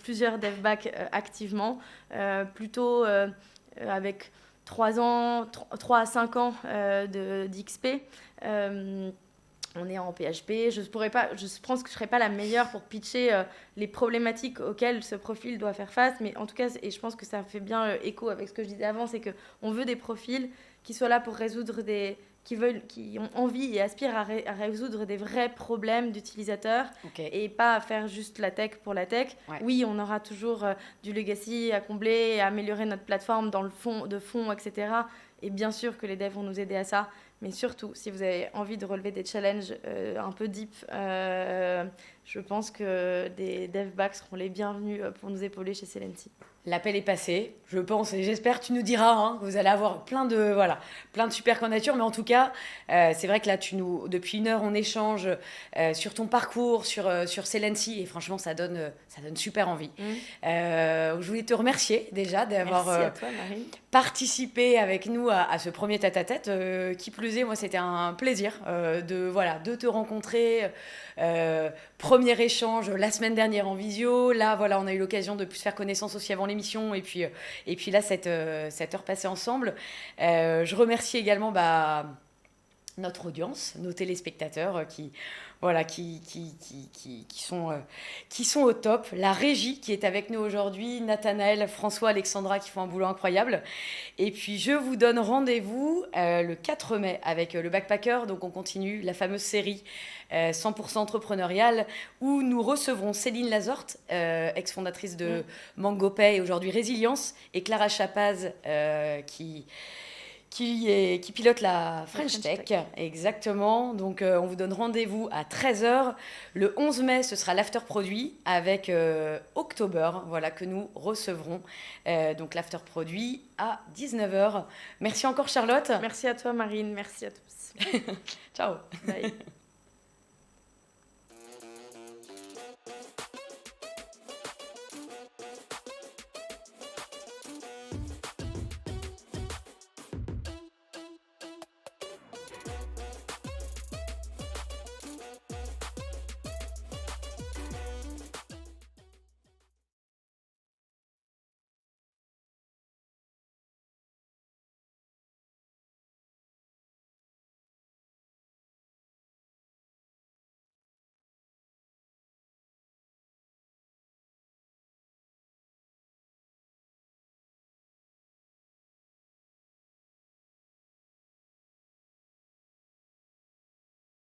plusieurs dev back activement, plutôt avec 3 à 5 ans d'XP. On est en PHP. Je pense que je ne serais pas la meilleure pour pitcher les problématiques auxquelles ce profil doit faire face. Mais en tout cas, et je pense que ça fait bien écho avec ce que je disais avant, c'est qu'on veut des profils qui soient là pour résoudre qui ont envie et aspirent à résoudre des vrais problèmes d'utilisateurs et pas à faire juste la tech pour la tech. Oui, on aura toujours du legacy à combler, à améliorer notre plateforme dans le fond, etc. Et bien sûr que les devs vont nous aider à ça. Mais surtout, si vous avez envie de relever des challenges un peu deep, je pense que des dev backs seront les bienvenus pour nous épauler chez Celency. L'appel est passé, je pense, et j'espère que tu nous diras que vous allez avoir plein de super candidatures. Mais en tout cas, c'est vrai que là, depuis 1 heure, on échange sur ton parcours, sur Celency, et franchement, ça donne super envie. Je voulais te remercier déjà d'avoir participé avec nous à ce premier tête-à-tête. Qui plus est, moi, c'était un plaisir de te rencontrer, Premier échange la semaine dernière en visio. Là, voilà, on a eu l'occasion de plus faire connaissance aussi avant l'émission. Et puis là, cette heure passée ensemble. Je remercie également notre audience, nos téléspectateurs qui sont au top. La régie qui est avec nous aujourd'hui, Nathanaël, François, Alexandra qui font un boulot incroyable. Et puis je vous donne rendez-vous le 4 mai avec le Backpacker. Donc on continue la fameuse série 100% entrepreneuriale où nous recevrons Céline Lazorte, ex-fondatrice de MangoPay et aujourd'hui Résilience, et Clara Chapaz qui pilote la French Tech. Exactement. Donc, on vous donne rendez-vous à 13h. Le 11 mai, ce sera l'after produit avec October, voilà, que nous recevrons. Donc, l'after produit à 19h. Merci encore, Charlotte. Merci à toi, Marine. Merci à tous. Ciao. Bye.